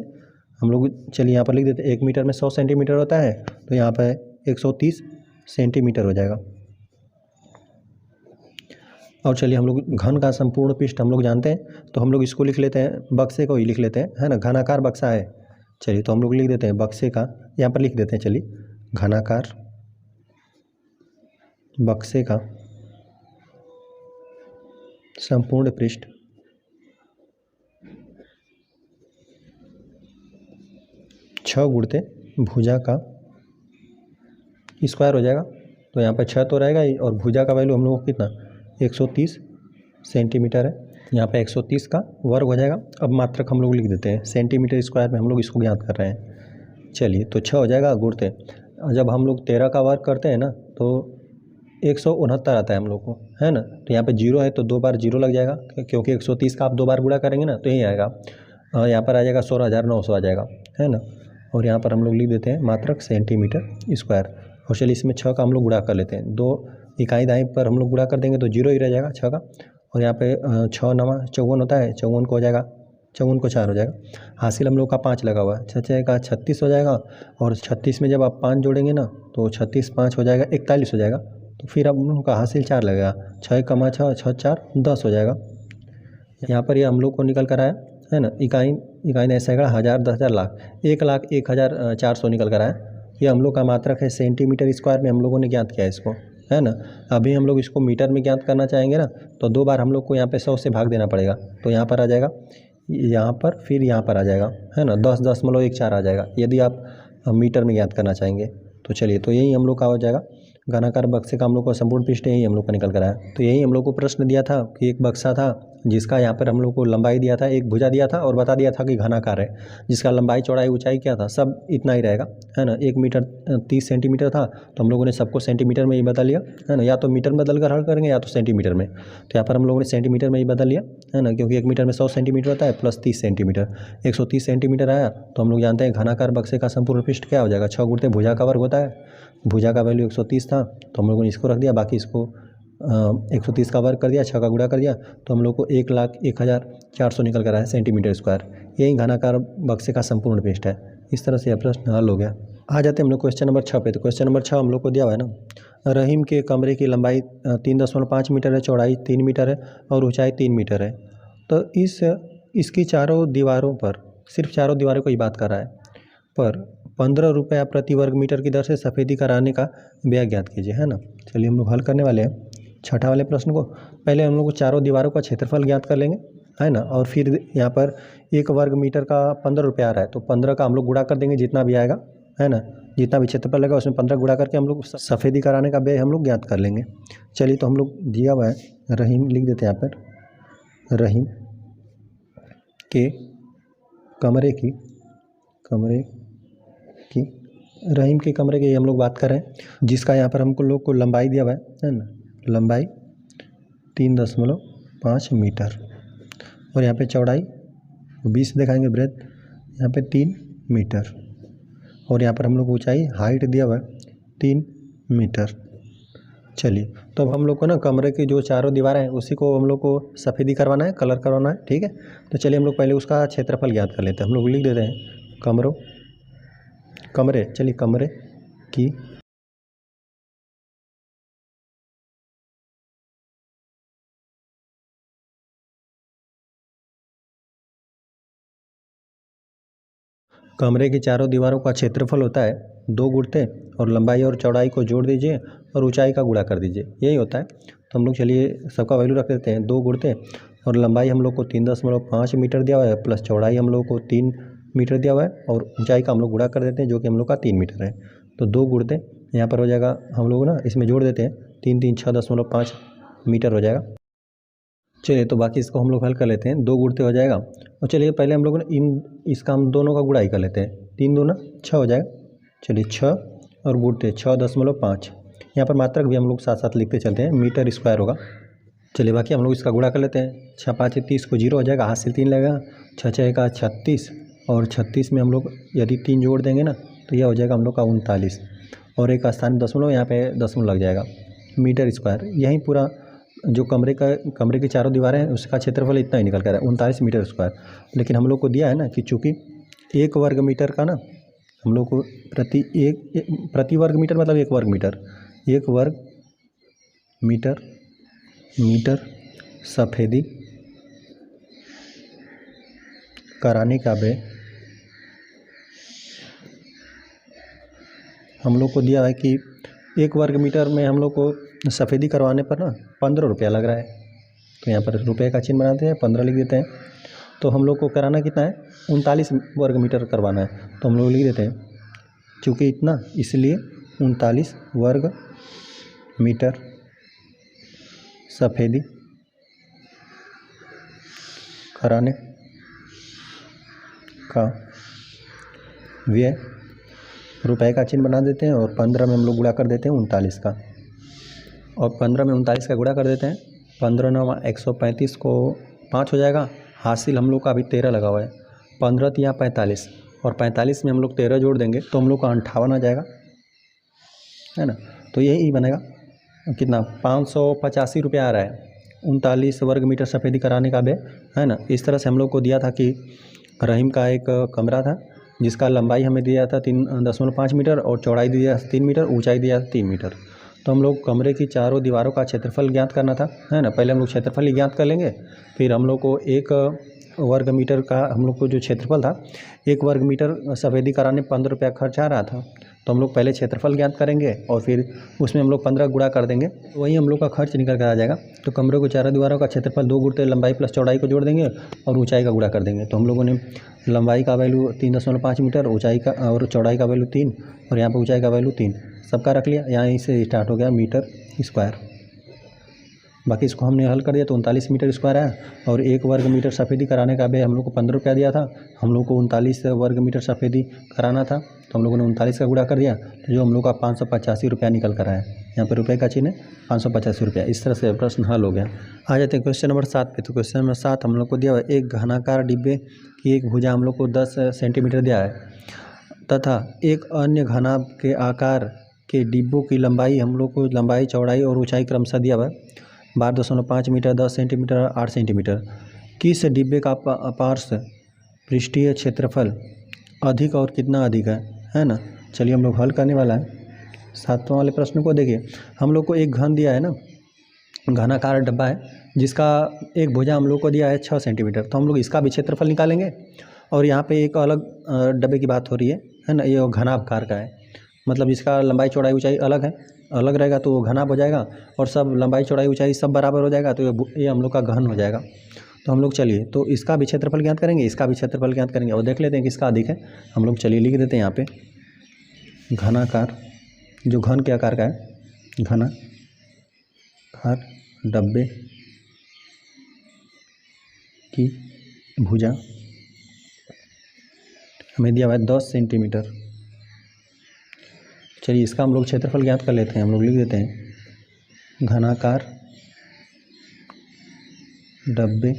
हम लोग चलिए यहाँ पर लिख देते हैं 1 मीटर में 100 सेंटीमीटर होता है, तो यहाँ पर 130 सेंटीमीटर हो जाएगा। और चलिए हम लोग घन का संपूर्ण पृष्ठ हम लोग जानते हैं तो हम लोग इसको लिख लेते हैं, बक्से को ही लिख लेते हैं, है ना। घनाकार बक्सा है, चलिए तो हम लोग लिख देते हैं बक्से का, यहाँ पर लिख देते हैं चलिए घनाकार बक्से का संपूर्ण पृष्ठ छः गुणते भुजा का स्क्वायर हो जाएगा। तो यहाँ पर 6 तो रहेगा ही, और भुजा का वैल्यू हम लोग को कितना 130 सेंटीमीटर है, यहाँ पे 130 का वर्ग हो जाएगा। अब मात्रक हम लोग लिख देते हैं, सेंटीमीटर स्क्वायर में हम लोग इसको ज्ञात कर रहे हैं। चलिए तो 6 हो जाएगा गुणते, जब हम लोग 13 का वर्ग करते हैं ना तो 169 आता है हम लोग को, है ना। तो यहाँ पे 0 है तो 2 बार 0 लग जाएगा, क्योंकि 130 का आप 2 बार गुणा करेंगे ना तो यही आएगा, यहाँ पर आ जाएगा 16,900 आ जाएगा, है ना। और यहाँ पर हम लोग लिख देते हैं मात्रक सेंटीमीटर स्क्वायर। और चलिए इसमें 6 का हम लोग गुणा कर लेते हैं, 2 इकाई दाएं पर हम लोग गुणा कर देंगे तो 0 ही रह जाएगा 6 का। और यहाँ पे 6 9 54 होता है, 54 को हो जाएगा, 54 को 4 हो जाएगा, हासिल हम लोग का 5 लगा हुआ है, 6 का 36 हो जाएगा। और 36 में जब आप 5 जोड़ेंगे ना तो 36 5 हो जाएगा 41 हो जाएगा। तो फिर अब हम लोग का हासिल 4 लगेगा, 6 कमा 6 6 4 10 हो जाएगा। यहाँ पर ये हम लोग को निकल कर आया, है ना। इकाई नहीं, सैकड़ा, हज़ार, 10,000, लाख, 1,01,400 निकल कर आया। ये हम लोग का मात्रक है सेंटीमीटर स्क्वायर में हम लोगों ने ज्ञात किया इसको, है ना। अभी हम लोग इसको मीटर में ज्ञात करना चाहेंगे ना तो 2 बार हम लोग को यहाँ पे 100 से भाग देना पड़ेगा, तो यहाँ पर आ जाएगा, यहाँ पर फिर यहाँ पर आ जाएगा, है ना, 10.14 आ जाएगा यदि आप मीटर में ज्ञात करना चाहेंगे। तो चलिए तो यही हम लोग का हो जाएगा, घनाकार बक्से का हम लोग को संपूर्ण पृष्ठ यही हम लोग का निकल कर आया। तो यही हम लोग को प्रश्न दिया था कि एक बक्सा था जिसका यहाँ पर हम लोग को लंबाई दिया था, एक भुजा दिया था और बता दिया था कि घनाकार है जिसका लंबाई चौड़ाई ऊंचाई क्या था, सब इतना ही रहेगा, है ना। 1 मीटर 30 सेंटीमीटर था तो हम लोगों ने सबको सेंटीमीटर में ही बदल लिया, है ना। या तो मीटर में बदल कर हल करेंगे या तो सेंटीमीटर में, तो यहाँ पर हम लोगों ने सेंटीमीटर में ही बदल लिया, है ना, क्योंकि 1 मीटर में 100 सेंटीमीटर होता है प्लस 30 सेंटीमीटर, 130 सेंटीमीटर आया। तो हम लोग जानते हैं घनाकार बक्से का संपूर्ण पृष्ठ क्या हो जाएगा, 6 गुणते भुजा का वर्ग होता है, भुजा का वैल्यू 130 था तो हम लोगों ने इसको रख दिया, बाकी इसको 130 का वर्ग कर दिया, 6 का गुणा कर दिया, तो हम लोग को 1,01,400 निकल कर आया सेंटीमीटर स्क्वायर। यही घनाकार बक्से का संपूर्ण पृष्ठ है। इस तरह से यह प्रश्न हल हो गया। आ जाते हैं हम लोग क्वेश्चन नंबर 6 पे। तो क्वेश्चन नंबर 6 हम लोग को दिया हुआ है ना, रहीम के कमरे की लंबाई 3.5 मीटर है, चौड़ाई 3 मीटर है और ऊंचाई 3 मीटर है। तो इसकी चारों दीवारों पर, सिर्फ चारों दीवारों को ही बात कर रहा है, पर 15 रुपया प्रति वर्ग मीटर की दर से सफ़ेदी कराने का व्यय ज्ञात कीजिए, है ना। चलिए हम लोग हल करने वाले हैं 6ठा वाले प्रश्न को। पहले हम लोग को चारों दीवारों का क्षेत्रफल ज्ञात कर लेंगे, है ना। और फिर यहाँ पर 1 वर्ग मीटर का 15 रुपया आ रहा है तो 15 का हम लोग गुणा कर देंगे जितना भी आएगा, है ना, जितना भी क्षेत्रफल लगेगा उसमें 15 गुणा करके हम लोग सफ़ेदी कराने का व्यय हम लोग ज्ञात कर लेंगे। चलिए तो हम लोग दिया हुआ है, रहीम लिख देते हैं यहाँ पर, रहीम के कमरे की रहीम के कमरे की हम लोग बात कर रहे हैं, जिसका यहाँ पर हमको लोग को लंबाई दिया हुआ है ना, लंबाई 3.5 मीटर और यहाँ पे चौड़ाई 20 दिखाएंगे ब्रेथ, यहाँ पे 3 मीटर और यहाँ पर हम लोग ऊंचाई हाइट दिया हुआ है 3 मीटर। चलिए, तो अब हम लोग को ना कमरे की जो चारों दीवारें हैं उसी को हम लोग को सफ़ेदी करवाना है, कलर करवाना है, ठीक है। तो चलिए हम लोग पहले उसका क्षेत्रफल ज्ञात कर लेते हैं। हम लोग लिख देते हैं कमरे की कमरे की चारों दीवारों का क्षेत्रफल होता है 2 गुणते और लंबाई और चौड़ाई को जोड़ दीजिए और ऊंचाई का गुणा कर दीजिए, यही होता है। तो हम लोग चलिए सबका वैल्यू रख देते हैं। 2 गुणते और लंबाई हम लोग को 3.5 मीटर दिया हुआ है, प्लस चौड़ाई हम लोग को 3 मीटर दिया हुआ है और ऊंचाई का हम लोग गुणा कर देते हैं जो कि हम लोग का 3 मीटर है। तो 2 गुणते यहाँ पर हो जाएगा, हम लोग ना इसमें जोड़ देते हैं, 3 3 6.5 मीटर हो जाएगा। चलिए तो बाकी इसको हम लोग हल कर लेते हैं। 2 गुणते हो जाएगा और चलिए पहले हम लोग ना इसका हम दोनों का गुणा ही कर लेते हैं। 3 दूना 6 हो जाएगा। चलिए 6 और गुणते 6.5, यहाँ पर मात्रक भी हम लोग साथ साथ लिखते चलते हैं, मीटर स्क्वायर होगा। चलिए बाकी हम लोग इसका गुणा कर लेते हैं। 6 5 30 को 0 हो जाएगा, हाथ से 3 लगेगा, 6 6 का 36 और 36 में हम लोग यदि 3 जोड़ देंगे ना तो यह हो जाएगा हम लोग का 39 और एक स्थानीय दशमलव, यहाँ पे दशमलव लग जाएगा, मीटर स्क्वायर। यही पूरा जो कमरे की चारों दीवारें हैं उसका क्षेत्रफल इतना ही निकल कर है, 39 मीटर स्क्वायर। लेकिन हम लोग को दिया है ना कि चूँकि 1 वर्ग मीटर का ना हम लोग को प्रति वर्ग मीटर मतलब 1 वर्ग मीटर, 1 वर्ग मीटर सफ़ेदी कराने का व्यय हम लोग को दिया है कि 1 वर्ग मीटर में हम लोग को सफ़ेदी करवाने पर ना 15 रुपया लग रहा है। तो यहाँ पर रुपये का चिन्ह बनाते हैं, 15 लिख देते हैं। तो हम लोग को कराना कितना है, 39 वर्ग मीटर करवाना है। तो हम लोग लिख देते हैं चूँकि इतना, इसलिए 39 वर्ग मीटर सफ़ेदी कराने का व्यय, रुपए का चिन्ह बना देते हैं और 15 में हम लोग गुणा कर देते हैं 39 का, और 15 में 39 का गुणा कर देते हैं। 15 9 135 को 5 हो जाएगा, हासिल हम लोग का अभी 13 लगा हुआ है। 15 तिया 45 और 45 में हम लोग 13 जोड़ देंगे तो हम लोग का 58 आ जाएगा, है ना। तो यही बनेगा कितना, 585 रुपया आ रहा है 39 वर्ग मीटर सफ़ेदी कराने का व्यय, है ना। इस तरह से हम लोग को दिया था कि रहीम का एक कमरा था जिसका लंबाई हमें दिया था 3.5 मीटर और चौड़ाई दिया 3 मीटर, ऊंचाई दिया 3 मीटर। तो हम लोग कमरे की चारों दीवारों का क्षेत्रफल ज्ञात करना था, है ना। पहले हम लोग क्षेत्रफल ही ज्ञात कर लेंगे, फिर हम लोग को 1 वर्ग मीटर का हम लोग को जो क्षेत्रफल था, 1 वर्ग मीटर सफ़ेदी कराने 15 रुपया खर्च आ रहा था। तो हम लोग पहले क्षेत्रफल ज्ञात करेंगे और फिर उसमें हम लोग 15 गुणा कर देंगे, वही हम लोग का खर्च निकल कर आ जाएगा। तो कमरों को चारों दीवारों का क्षेत्रफल 2 गुणते लंबाई प्लस चौड़ाई को जोड़ देंगे और ऊंचाई का गुणा कर देंगे। तो हम लोगों ने लंबाई का वैल्यू 3.5 मीटर, ऊंचाई का और चौड़ाई का वैल्यू 3 और यहाँ पर ऊंचाई का वैल्यू 3 सबका रख लिया। यहाँ से स्टार्ट हो गया मीटर स्क्वायर। बाकी इसको हमने हल कर दिया तो 39 मीटर स्क्वायर आया और 1 वर्ग मीटर सफ़ेदी कराने का व्यय हम लोग को 15 रुपया दिया था। हम लोग को 39 वर्ग मीटर सफ़ेदी कराना था तो हम लोगों ने 39 का गुणा कर दिया, तो जो हम लोग का 585 रुपया निकल कर आया। यहाँ पर रुपये का चिन्ह है, 585 रुपया। इस तरह से प्रश्न हल हो गया। आ जाते हैं क्वेश्चन नंबर 7 पे। तो क्वेश्चन नंबर 7 हम लोग को दिया हुआ है, एक घनाकार डिब्बे की एक भुजा हम लोग को 10 सेंटीमीटर दिया है तथा एक अन्य घना के आकार के डिब्बों की लंबाई हम लोग को लंबाई, चौड़ाई और ऊंचाई क्रमशः दिया हुआ है 12.5 मीटर, 10 सेंटीमीटर, 8 सेंटीमीटर। किस डिब्बे का पार्श्व पृष्ठीय क्षेत्रफल अधिक और कितना अधिक है ना। चलिए हम लोग हल करने वाला है 7वां वाले प्रश्न को। देखिए हम लोग को एक घन दिया है ना, घनाकार डब्बा है जिसका एक भुजा हम लोग को दिया है 6 सेंटीमीटर। तो हम लोग इसका भी क्षेत्रफल निकालेंगे और यहाँ पे एक अलग डब्बे की बात हो रही है ना, ये घनाकार का है, मतलब इसका लंबाई चौड़ाई ऊंचाई अलग है, अलग रहेगा तो वो घनाभ हो जाएगा और सब लंबाई चौड़ाई ऊंचाई सब बराबर हो जाएगा तो ये हम लोग का घन हो जाएगा। तो हम लोग चलिए तो इसका भी क्षेत्रफल ज्ञात करेंगे, इसका भी क्षेत्रफल ज्ञात करेंगे और देख लेते हैं किसका अधिक है। हम लोग चलिए लिख देते हैं यहाँ पे घनाकार, जो घन के आकार का है, घनाकार डब्बे की भुजा हमें दिया हुआ है 10 सेंटीमीटर। चलिए इसका हम लोग क्षेत्रफल ज्ञात कर लेते हैं। हम लोग लिख देते हैं घनाकार डब्बे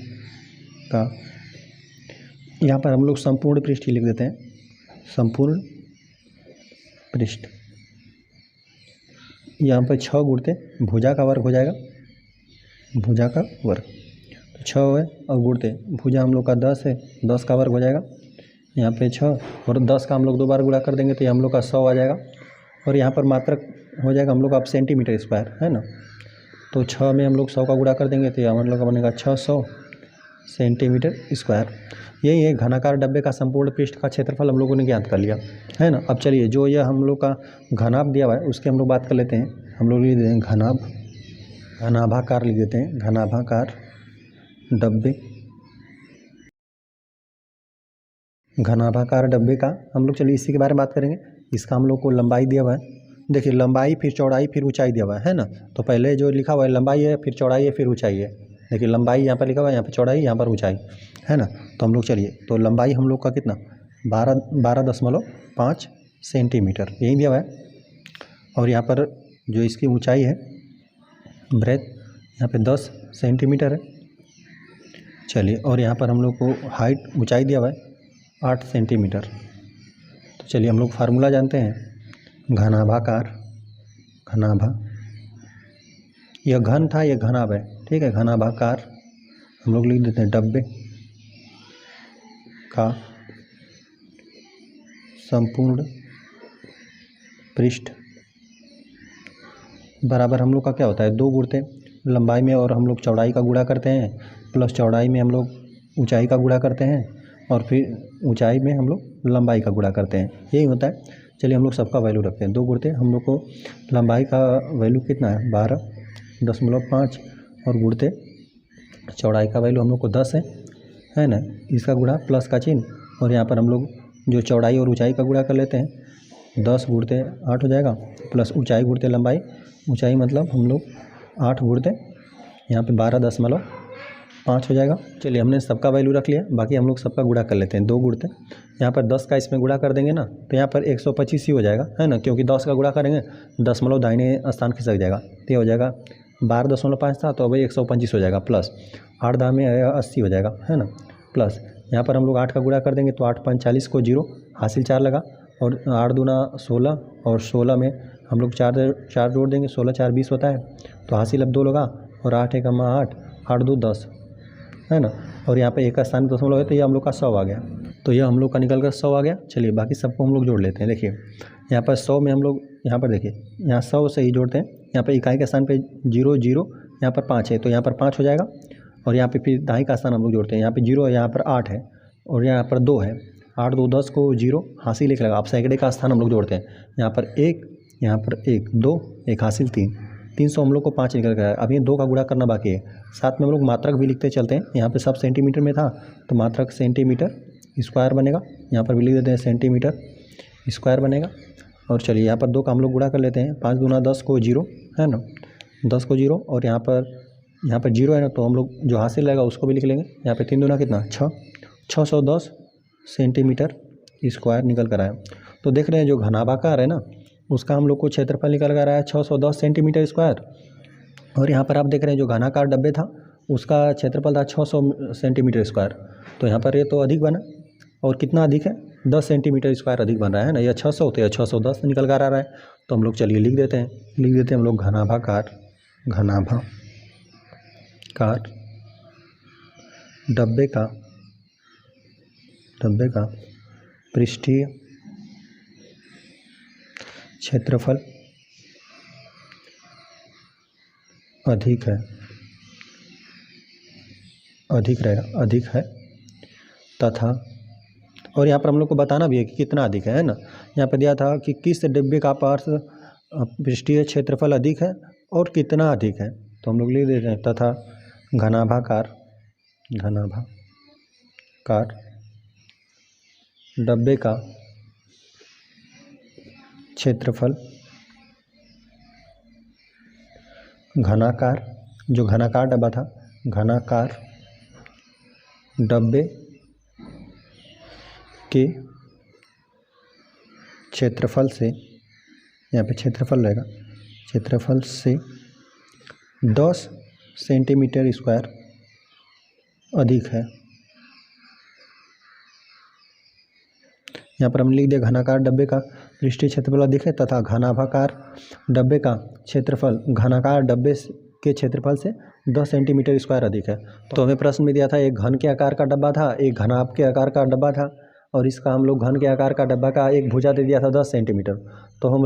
का, यहाँ पर हम लोग संपूर्ण पृष्ठ ही लिख देते हैं, संपूर्ण पृष्ठ यहाँ पर 6 गुणते भुजा का वर्ग हो जाएगा, भुजा का वर्ग तो 6 है, और गुणते भुजा हम लोग का 10 है, 10 का वर्ग हो जाएगा। यहाँ पे 6 और 10 का हम लोग 2 बार गुणा कर देंगे तो ये हम लोग का 100 आ जाएगा। और यहाँ पर मात्रक हो जाएगा हम लोग अब सेंटीमीटर स्क्वायर, है ना। तो 6 में हम लोग 100 का गुणा कर देंगे तो ये हम लोग का बनेगा 600 सेंटीमीटर स्क्वायर। यही है घनाकार डब्बे का संपूर्ण पृष्ठ का क्षेत्रफल हम लोगों ने ज्ञात कर लिया, है ना। अब चलिए जो ये हम लोग का घनाभ दिया हुआ है उसकी हम लोग बात कर लेते हैं। हम लोग लिख देते हैं घनाभ, घनाभाकार लिख देते हैं, घनाभाकार डब्बे, घनाभाकार डब्बे का हम लोग चलिए इसी के बारे में बात करेंगे। इसका हम लोग को लंबाई दिया हुआ है, देखिए लंबाई फिर चौड़ाई फिर ऊंचाई दिया हुआ है ना। तो पहले जो लिखा हुआ है लंबाई है, फिर चौड़ाई है, फिर ऊंचाई है। देखिए लंबाई यहाँ पर लिखा हुआ है, यहाँ पर चौड़ाई, यहाँ पर ऊंचाई, है ना। तो हम लोग चलिए, तो लंबाई हम लोग का कितना 12.5 सेंटीमीटर यही दिया हुआ है। और यहाँ पर जो इसकी ऊंचाई है ब्रेथ यहाँ पे 10 सेंटीमीटर है। चलिए, और यहाँ पर हम लोग को हाइट ऊंचाई दिया हुआ है 8 सेंटीमीटर। तो चलिए हम लोग फार्मूला जानते हैं, घनाभाकार, घनाभा, यह घन था, यह घनाभ है, ठीक है। घनाभाकार हम लोग लिख देते हैं डब्बे का संपूर्ण पृष्ठ बराबर हम लोग का क्या होता है 2 गुणते लंबाई में और हम लोग चौड़ाई का गुणा करते हैं, प्लस चौड़ाई में हम लोग ऊंचाई का गुणा करते हैं, और फिर ऊंचाई में हम लोग लंबाई का गुणा करते हैं, यही होता है। चलिए हम लोग सबका वैल्यू रखते हैं। 2 गुणते हम लोग को लंबाई का वैल्यू कितना है 12.5 और गुणते चौड़ाई का वैल्यू हम लोग को 10 है ना। इसका गुणा प्लस का चिन्ह, और यहाँ पर हम लोग जो चौड़ाई और ऊंचाई का गुणा कर लेते हैं, 10 गुणते 8 हो जाएगा, प्लस ऊंचाई गुणते लंबाई, ऊंचाई मतलब हम लोग 8 गुणते यहाँ पे 12.5 हो जाएगा। चलिए हमने सबका वैल्यू रख लिया, बाकी हम लोग सबका गुणा कर लेते हैं। 2 गुणते यहाँ पर 10 का इसमें गुणा कर देंगे ना तो यहाँ पर 125 ही हो जाएगा, है ना, क्योंकि 10 का गुणा करेंगे दशमलव दाहिने स्थान खिसक जाएगा, तो ये हो जाएगा 12.5 था तो अब 125 हो जाएगा, प्लस 8 दाम में 80 हो जाएगा, है ना। प्लस यहाँ पर हम लोग 8 का गुणा कर देंगे तो 8 5 40 को 0 हासिल 4 लगा, और 8 दूना 16, और 16 में हम लोग 4 जोड़ देंगे, 16 4 20 होता है, तो हासिल अब 2 लगा, और 8 एक 8, 8 2 10, है ना। और यहाँ पे एक का स्थान दशमलव है तो ये हम लोग का 100 आ गया, तो यह हम लोग का निकल कर 100 आ गया। चलिए बाकी सबको हम लोग जोड़ लेते हैं। देखिए यहाँ पर 100 में हम लोग यहाँ पर देखिए यहाँ 100 से ही जोड़ते हैं, यहाँ पर इकाई के स्थान पे 0 0, यहाँ पर 5 है तो यहाँ पर 5 हो जाएगा, और यहाँ पे फिर दहाई का स्थान हम लोग जोड़ते हैं, यहाँ पे 0 है, यहाँ पर 8 है, और यहाँ पर 2 है, 8 2 10 को 0 हासिल लिख लगा। अब सैकड़े का स्थान हम लोग जोड़ते हैं, यहाँ पर 1, यहाँ पर 1 2, 1 हासिल 3, 300 हम लोग को 5 निकल गया। अब ये 2 का गुणा करना बाकी है, साथ में हम लोग मात्रक भी लिखते चलते हैं। यहाँ पे सब सेंटीमीटर में था तो मात्रक सेंटीमीटर स्क्वायर बनेगा, यहाँ पर भी लिख देते हैं सेंटीमीटर स्क्वायर बनेगा। और चलिए यहाँ पर 2 का हम लोग गुणा कर लेते हैं, 5 दूना 10 को 0, है ना, 10 को 0, और यहाँ पर 0 है ना तो हम लोग जो हासिल रहेगा उसको भी लिख लेंगे। यहाँ पे 3 दूना कितना 6, 610 सेंटीमीटर स्क्वायर निकल कर आया। तो देख रहे हैं जो घनाभाकार है ना उसका हम लोग को क्षेत्रफल निकल कर आया है 610 सेंटीमीटर स्क्वायर। और यहाँ पर आप देख रहे हैं जो घनाकार डब्बे था उसका क्षेत्रफल था 600 सेंटीमीटर स्क्वायर। तो यहाँ पर ये तो अधिक बना, और कितना अधिक है 10 सेंटीमीटर स्क्वायर अधिक बन रहा है ना, यह 600 होते हैं 610 निकल कर आ रहा है। तो हम लोग चलिए लिख देते हैं हम लोग घनाभाकार, घनाभाकार डब्बे का पृष्ठीय क्षेत्रफल अधिक है तथा, और यहाँ पर हम लोग को बताना भी है कि कितना अधिक है ना। यहाँ पर दिया था कि किस डिब्बे का पार्श्व पृष्ठीय क्षेत्रफल अधिक है और कितना अधिक है, तो हम लोग लिख देते हैं तथा घनाभाकार डब्बे का क्षेत्रफल, घनाकार जो घनाकार डब्बा था, घनाकार डब्बे के क्षेत्रफल से, यहाँ पे क्षेत्रफल रहेगा, क्षेत्रफल से 10 सेंटीमीटर स्क्वायर अधिक है। यहाँ पर हम लिख दिया घनाकार डब्बे का पृष्ठीय क्षेत्रफल अधिक है तथा घनाभाकार डब्बे का क्षेत्रफल घनाकार डब्बे के क्षेत्रफल से 10 सेंटीमीटर स्क्वायर अधिक है। तो हमें प्रश्न में दिया था एक घन के आकार का डब्बा था, एक घनाभ के आकार का डब्बा था, और इसका हम लोग घन के आकार का डब्बा का एक भुजा दे दिया था 10 सेंटीमीटर। तो हम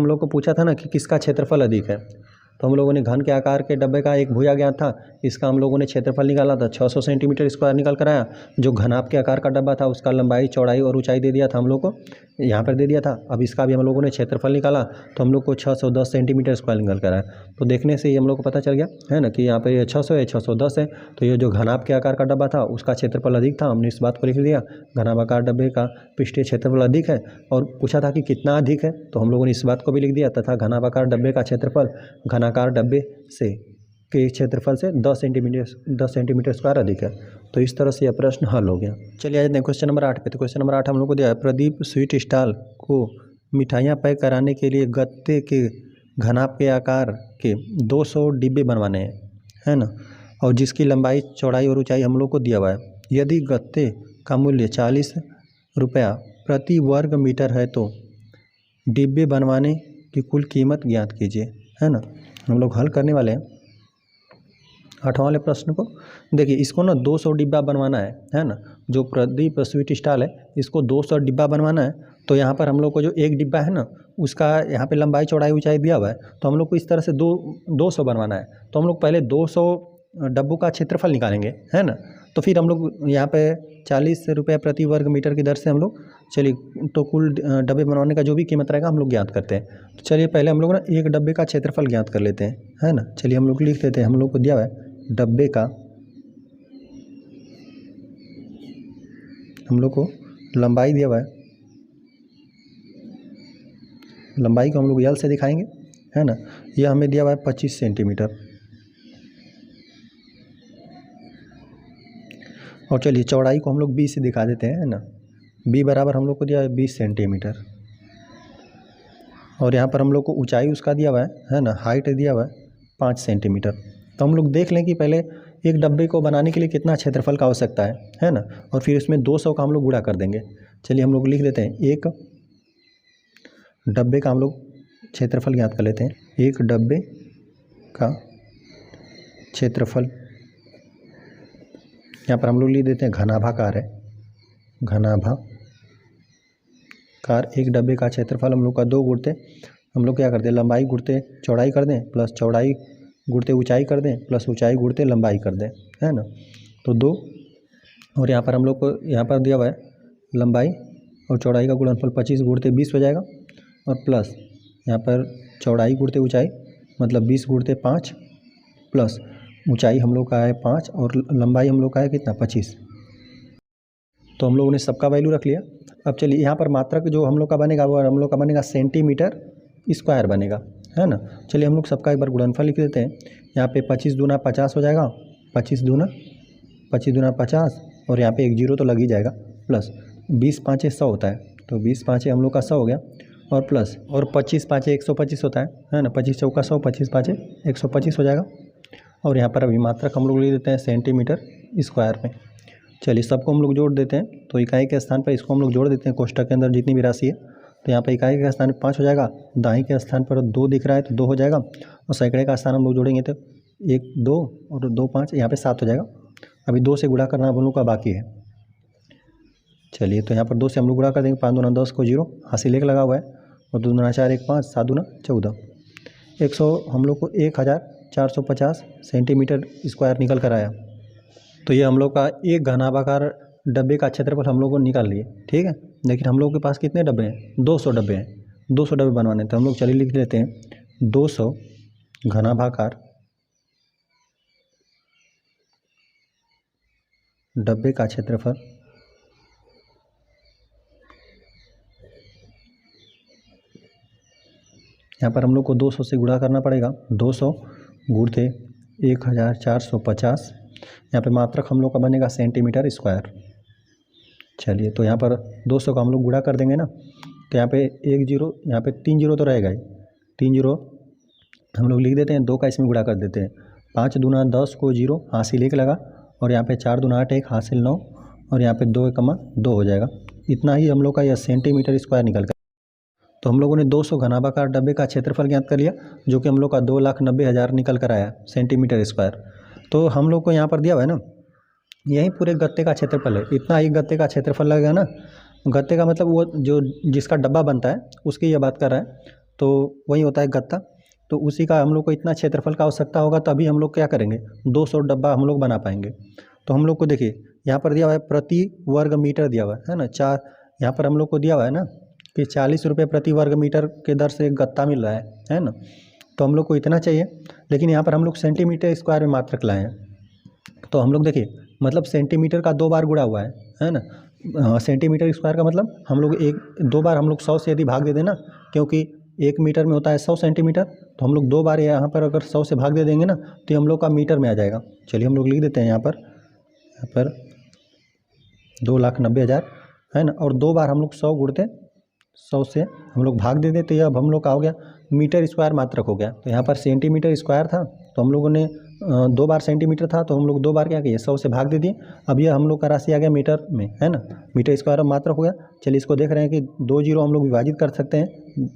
लोग को पूछा था ना कि किसका क्षेत्रफल अधिक है। तो हम लोगों ने घन के आकार के डब्बे का एक भुजा ज्ञात था, इसका हम लोगों ने क्षेत्रफल निकाला था 600 सेंटीमीटर स्क्वायर निकल कर आया। जो घनाभ के आकार का डब्बा था उसका लंबाई चौड़ाई और ऊंचाई दे दिया था हम लोग को, यहाँ पर दे दिया था। अब इसका भी हम लोगों ने क्षेत्रफल निकाला तो हम लोग को 610 सेंटीमीटर स्क्वायर निकल कर आया। तो देखने से ही हम लोग को पता चल गया है ना कि यहाँ पे ये 600 है, 610 है। तो ये जो घनाभ के आकार का डब्बा था उसका क्षेत्रफल अधिक था, हमने इस बात को लिख दिया। घनाभाकार डब्बे का पृष्ठीय क्षेत्रफल अधिक है, और पूछा था कि कितना अधिक है, तो हम लोगों ने इस बात को भी लिख दिया। तथा घनाभाकार डब्बे का क्षेत्रफल घनाकार डब्बे से के क्षेत्रफल से 10 सेंटीमीटर स्क्वायर अधिक है। तो इस तरह से यह प्रश्न हल हो गया। चलिए आ जाते हैं क्वेश्चन नंबर 8 पे। तो क्वेश्चन नंबर 8 हम लोग को दिया है, प्रदीप स्वीट स्टॉल को मिठाइयाँ पैक कराने के लिए गत्ते के घनाभ के आकार के 200 डिब्बे बनवाने हैं, है ना, और जिसकी लंबाई चौड़ाई और ऊंचाई हम लोग को दिया हुआ है। यदि गत्ते का मूल्य 40 रुपया प्रति वर्ग मीटर है तो डिब्बे बनवाने की कुल कीमत ज्ञात कीजिए, है ना। हम लोग हल करने वाले हैं 8वां वाले प्रश्न को। देखिए इसको ना 200 डिब्बा बनवाना है ना। जो प्रदीप स्वीट स्टॉल है इसको 200 डिब्बा बनवाना है। तो यहाँ पर हम लोग को जो एक डिब्बा है ना उसका यहाँ पे लंबाई चौड़ाई ऊंचाई दिया हुआ है। तो हम लोग को इस तरह से 200 बनवाना है। तो हम लोग पहले 200 डब्बों का क्षेत्रफल निकालेंगे, है ना। तो फिर हम लोग यहाँ पे 40 रुपये प्रति वर्ग मीटर की दर से हम लोग चलिए तो कुल डब्बे बनवाने का जो भी कीमत रहेगा हम लोग ज्ञात करते हैं। तो चलिए पहले हम लोग ना एक डब्बे का क्षेत्रफल ज्ञात कर लेते हैं, है ना। चलिए हम लोग लिख देते हैं, हम लोग को दिया हुआ है डब्बे का, हम लोग को लंबाई दिया हुआ है, लंबाई को हम लोग यल से दिखाएंगे, है ना। यह हमें दिया हुआ है 25 सेंटीमीटर। और चलिए चौड़ाई को हम लोग 20 से दिखा देते हैं, है ना। b बराबर हम लोग को दिया है 20 सेंटीमीटर। और यहाँ पर हम लोग को ऊंचाई उसका दिया हुआ है ना, हाइट दिया हुआ है 5 सेंटीमीटर। तो हम लोग देख लें कि पहले एक डब्बे को बनाने के लिए कितना क्षेत्रफल का आवश्यकता है ना। और फिर इसमें 200 का हम लोग गुणा कर देंगे। चलिए हम लोग लिख देते हैं, एक डब्बे का हम लोग क्षेत्रफल ज्ञात कर लेते हैं। एक डब्बे का क्षेत्रफल, यहाँ पर हम लोग लिख देते हैं घनाभाकार है, घनाभाकार एक डब्बे का क्षेत्रफल हम लोग का 2 गुणते हम लोग क्या करते हैं, लंबाई गुणते चौड़ाई कर दें, प्लस चौड़ाई गुणते ऊंचाई कर दें, प्लस ऊंचाई गुणते लंबाई कर दें, है ना। तो 2, और यहाँ पर हम लोग को यहाँ पर दिया हुआ है लंबाई और चौड़ाई का गुणनफल 25 गुणते 20 हो जाएगा, और प्लस यहाँ पर चौड़ाई गुणते ऊंचाई मतलब 20 गुणते 5, प्लस ऊंचाई हम लोग का है 5 और लंबाई हम लोग का है कितना 25। तो हम लोगों ने सबका वैल्यू रख लिया। अब चलिए यहाँ पर मात्रक जो हम लोग का बनेगा वो हम लोग का बनेगा सेंटीमीटर स्क्वायर बनेगा, है ना। चलिए हम लोग सबका एक बार गुणनफल लिख देते हैं। यहाँ पे 25 दूना 50 हो जाएगा, 25 दूना 50, और यहाँ पे एक जीरो तो लग ही जाएगा, प्लस 20 5 100 होता है, तो 20 5 हम लोग का 100 हो गया, और प्लस और 25 5 125 होता है ना। 25 चौका 100, 25 5 125 हो जाएगा। और यहाँ पर अभी मात्रक हम लोग ले देते हैं सेंटीमीटर स्क्वायर में। चलिए सबको हम लोग जोड़ देते हैं। तो इकाई के स्थान पर इसको हम लोग जोड़ देते हैं, कोष्ठक के अंदर जितनी भी राशि है। तो यहाँ पर इकाई के स्थान पर 5 हो जाएगा, दाई के स्थान पर 2 दिख रहा है तो 2 हो जाएगा, और सैकड़े का स्थान हम लोग जोड़ेंगे तो 1 2 और 2 5, यहाँ पे 7 हो जाएगा। अभी 2 से गुणा करना हम लोग का बाकी है। चलिए तो यहाँ पर 2 से हम लोग गुणा कर देंगे, 5 दूना 10 को 0, हासिल 1 लगा हुआ है, और 2 दूना 4 1 5, 7 दूना 14, 100 हम लोग को 1450 सेंटीमीटर स्क्वायर निकल कर आया। तो ये हम लोग का एक घनाभाकार डब्बे का क्षेत्रफल हम लोग को निकाल लिए, ठीक है। लेकिन हम लोग के पास कितने डब्बे हैं, 200 डब्बे हैं, 200 डब्बे बनवाने हैं। तो हम लोग चलिए लिख लेते हैं 200 घनाभाकार डब्बे का क्षेत्रफल यहाँ पर हम लोग को 200 से गुणा करना पड़ेगा, 200 गुणते 1450, यहाँ पे मात्रक हम लोग का बनेगा सेंटीमीटर स्क्वायर। चलिए तो यहाँ पर 200 का हम लोग गुणा कर देंगे ना, तो यहाँ पे 1 जीरो, यहाँ पे 3 जीरो तो रहेगा ही, 3 जीरो हम लोग लिख देते हैं, 2 का इसमें गुणा कर देते हैं। 5 दूना 10 को 0, हासिल 1 लगा, और यहाँ पे 4 दूना 8 1, हासिल 9, और यहाँ पे 2 1 2 हो जाएगा। इतना ही हम लोग का यह सेंटीमीटर स्क्वायर निकल तो हम लोगों ने 200 घनाभाकार डब्बे का क्षेत्रफल ज्ञात कर लिया, जो कि हम लोग का 2,90,000 निकल कर आया सेंटीमीटर स्क्वायर। तो हम लोग को यहाँ पर दिया हुआ है ना, यही पूरे गत्ते का क्षेत्रफल है, इतना ही गत्ते का क्षेत्रफल लगेगा ना। गत्ते का मतलब वो जो जिसका डब्बा बनता है उसकी ये बात कर रहा है, तो वही होता है गत्ता। तो उसी का हम लोग को इतना क्षेत्रफल का आवश्यकता होगा, तभी हम लोग क्या करेंगे 200 डब्बा हम लोग बना पाएंगे। तो हम लोग को देखिए यहाँ पर दिया हुआ है प्रति वर्ग मीटर दिया हुआ है ना, यहाँ पर हम लोग को दिया हुआ है ना कि 40 रुपये प्रति वर्ग मीटर के दर से गत्ता मिल रहा है ना। तो हम लोग को इतना चाहिए, लेकिन यहाँ पर हम लोग सेंटीमीटर स्क्वायर में मात्रक लाए हैं। तो हम लोग देखिए मतलब सेंटीमीटर का 2 बार गुणा हुआ है ना। सेंटीमीटर स्क्वायर का मतलब हम लोग 2 बार हम लोग 100 से यदि भाग दे देना, क्योंकि 1 मीटर में होता है 100 सेंटीमीटर, तो हम लोग 2 बार यहाँ पर अगर 100 से भाग दे देंगे ना तो हम लोग का मीटर में आ जाएगा। चलिए हम लोग लिख देते हैं यहाँ पर 2,90,000 है ना, और 2 बार हम लोग 100 गुणते 100 से हम लोग भाग दे देते, अब हम लोग का हो गया मीटर स्क्वायर मात्रक हो गया। तो यहाँ पर सेंटीमीटर स्क्वायर था, तो हम लोगों ने 2 बार सेंटीमीटर था, तो हम लोग 2 बार क्या किए 100 से भाग दे दिए। अब यह हम लोग का राशि आ गया मीटर में, है ना, मीटर स्क्वायर मात्रक हो गया। चलिए इसको देख रहे हैं कि 2 जीरो हम लोग विभाजित कर सकते हैं,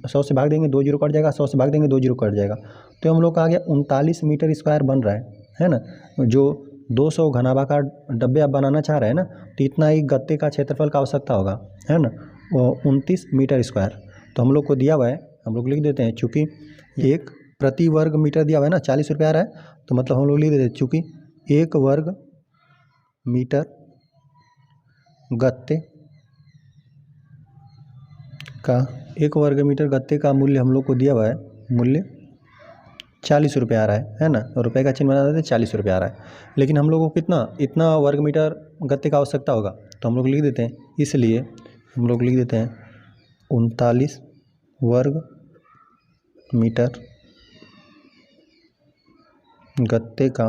100 से भाग देंगे 2 जीरो कट जाएगा, 100 से भाग देंगे 2 जीरो कट जाएगा। तो हम लोग का आ गया 39 मीटर स्क्वायर बन रहा है ना। जो 200 घनाभाकार डब्बे आप बनाना चाह रहे हैं ना, तो इतना ही गत्ते का क्षेत्रफल का आवश्यकता होगा, है ना, 29 मीटर स्क्वायर। तो हम लोग को दिया हुआ है, हम लोग लिख देते हैं, चूँकि 1 प्रति वर्ग मीटर दिया हुआ है ना, 40 रुपये आ रहा है, तो मतलब हम लोग लिख देते हैं चूँकि 1 वर्ग मीटर गत्ते का 1 वर्ग मीटर गत्ते का मूल्य हम लोग को दिया हुआ है, मूल्य 40 रुपये आ रहा है ना, रुपये का चिन्ह बना देते हैं, 40 रुपये आ रहा है। लेकिन हम लोगों को इतना वर्ग मीटर गत्ते का आवश्यकता होगा, तो हम लोग लिख देते हैं, इसलिए हम लोग लिख देते हैं 39 वर्ग मीटर गत्ते का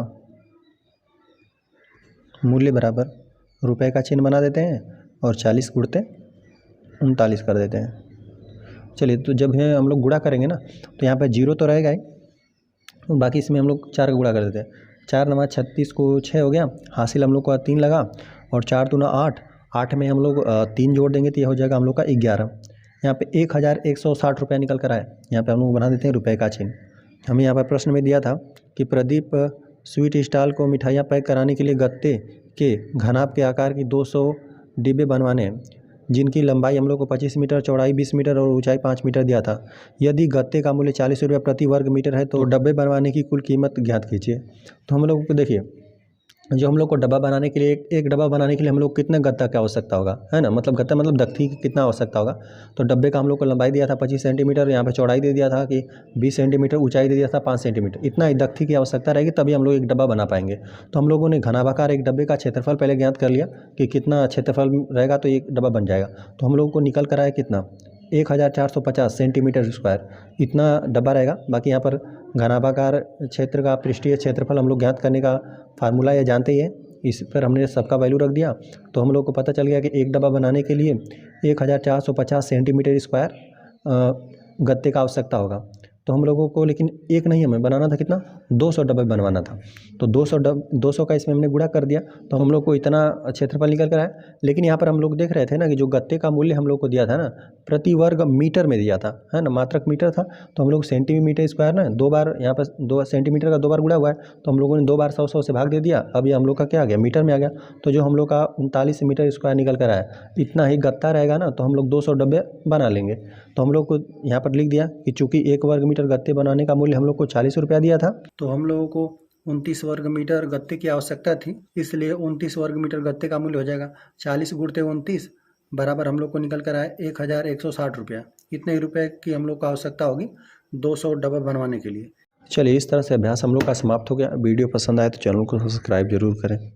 मूल्य बराबर रुपए का चिन्ह बना देते हैं और 40 गुणते 39 कर देते हैं। चलिए तो जब है हम लोग गुणा करेंगे ना, तो यहाँ पे जीरो तो रहेगा ही, तो बाकी इसमें हम लोग 4 का गुणा कर देते हैं। 4 9 36 को 6 हो गया, हासिल हम लोग का 3 लगा, और 4 दूना 8, 8 में हम लोग 3 जोड़ देंगे तो यह हो जाएगा हम लोग का 11। यहाँ पे 1,160 रुपये निकल कर आए, यहाँ पे हम लोग बना देते हैं रुपए का चिन्ह। हमें यहाँ पर प्रश्न में दिया था कि प्रदीप स्वीट स्टॉल को मिठाइयाँ पैक कराने के लिए गत्ते के घनाभ के आकार की 200 डिब्बे बनवाने हैं, जिनकी लंबाई हम लोग को 25 मीटर, चौड़ाई 20 मीटर और ऊंचाई 5 मीटर दिया था। यदि गत्ते का मूल्य 40 रुपये प्रति वर्ग मीटर है, तो डब्बे बनवाने की कुल कीमत ज्ञात कीजिए। तो हम लोग को देखिए, जो हम लोग को डब्बा बनाने के लिए एक डब्बा बनाने के लिए हम लोग कितने गत्ता की आवश्यकता होगा, है ना, मतलब गत्ता मतलब दख्ती की कितना आवश्यकता होगा। तो डब्बे का हम लोग को लंबाई दिया था 25 सेंटीमीटर, यहाँ पे चौड़ाई दे दिया था कि 20 सेंटीमीटर, ऊंचाई दे दिया था 5 सेंटीमीटर। इतना ही दख्ती की आवश्यकता रहेगी, तभी हम लोग एक डब्बा बना पाएंगे। तो हम लोगों ने घनाभाकार एक डब्बे का क्षेत्रफल पहले ज्ञात कर लिया कि कितना क्षेत्रफल रहेगा तो एक डब्बा बन जाएगा। तो हम लोगों को निकल कर आया कितना 1,450 सेंटीमीटर स्क्वायर, इतना डब्बा रहेगा। बाकी यहाँ पर घनाभाकार क्षेत्र का पृष्ठीय क्षेत्रफल हम लोग ज्ञात करने का फार्मूला ये जानते ही है, इस पर हमने सबका वैल्यू रख दिया। तो हम लोग को पता चल गया कि एक डब्बा बनाने के लिए 1,450 सेंटीमीटर स्क्वायर गत्ते का आवश्यकता होगा। तो हम लोगों को लेकिन एक नहीं हमें बनाना था, कितना 200 डब्बे बनवाना था। तो 200 का इसमें हमने गुणा कर दिया, तो हम लोग को इतना क्षेत्रफल निकल कर आया। लेकिन यहाँ पर हम लोग देख रहे थे ना कि जो गत्ते का मूल्य हम लोग को दिया था ना, प्रति वर्ग मीटर में दिया था, है ना, मात्रक मीटर था। तो हम लोग सेंटीमीटर स्क्वायर ना 2 बार, यहाँ पर 2 सेंटीमीटर का 2 बार गुणा हुआ है, तो हम लोगों ने 2 बार 100 से भाग दे दिया। अब ये हम लोग का क्या आ गया, मीटर में आ गया। तो जो हम लोग का 39 मीटर स्क्वायर निकल कर आया, इतना ही गत्ता रहेगा ना, तो हम लोग 200 डब्बे बना लेंगे। तो हम लोग को यहाँ पर लिख दिया कि चूँकि 1 वर्ग मीटर गत्ते बनाने का मूल्य हम लोग को 40 रुपया दिया था, तो हम लोगों को 29 वर्ग मीटर गत्ते की आवश्यकता थी, इसलिए 29 वर्ग मीटर गत्ते का मूल्य हो जाएगा 40 गुणते 29 बराबर हम लोग को निकल कर आए 1,160 रुपया। इतने ही रुपये की हम लोग को आवश्यकता होगी 200 डब्बा बनवाने के लिए। चलिए इस तरह से अभ्यास हम लोग का समाप्त हो गया। वीडियो पसंद आए तो चैनल को सब्सक्राइब जरूर करें।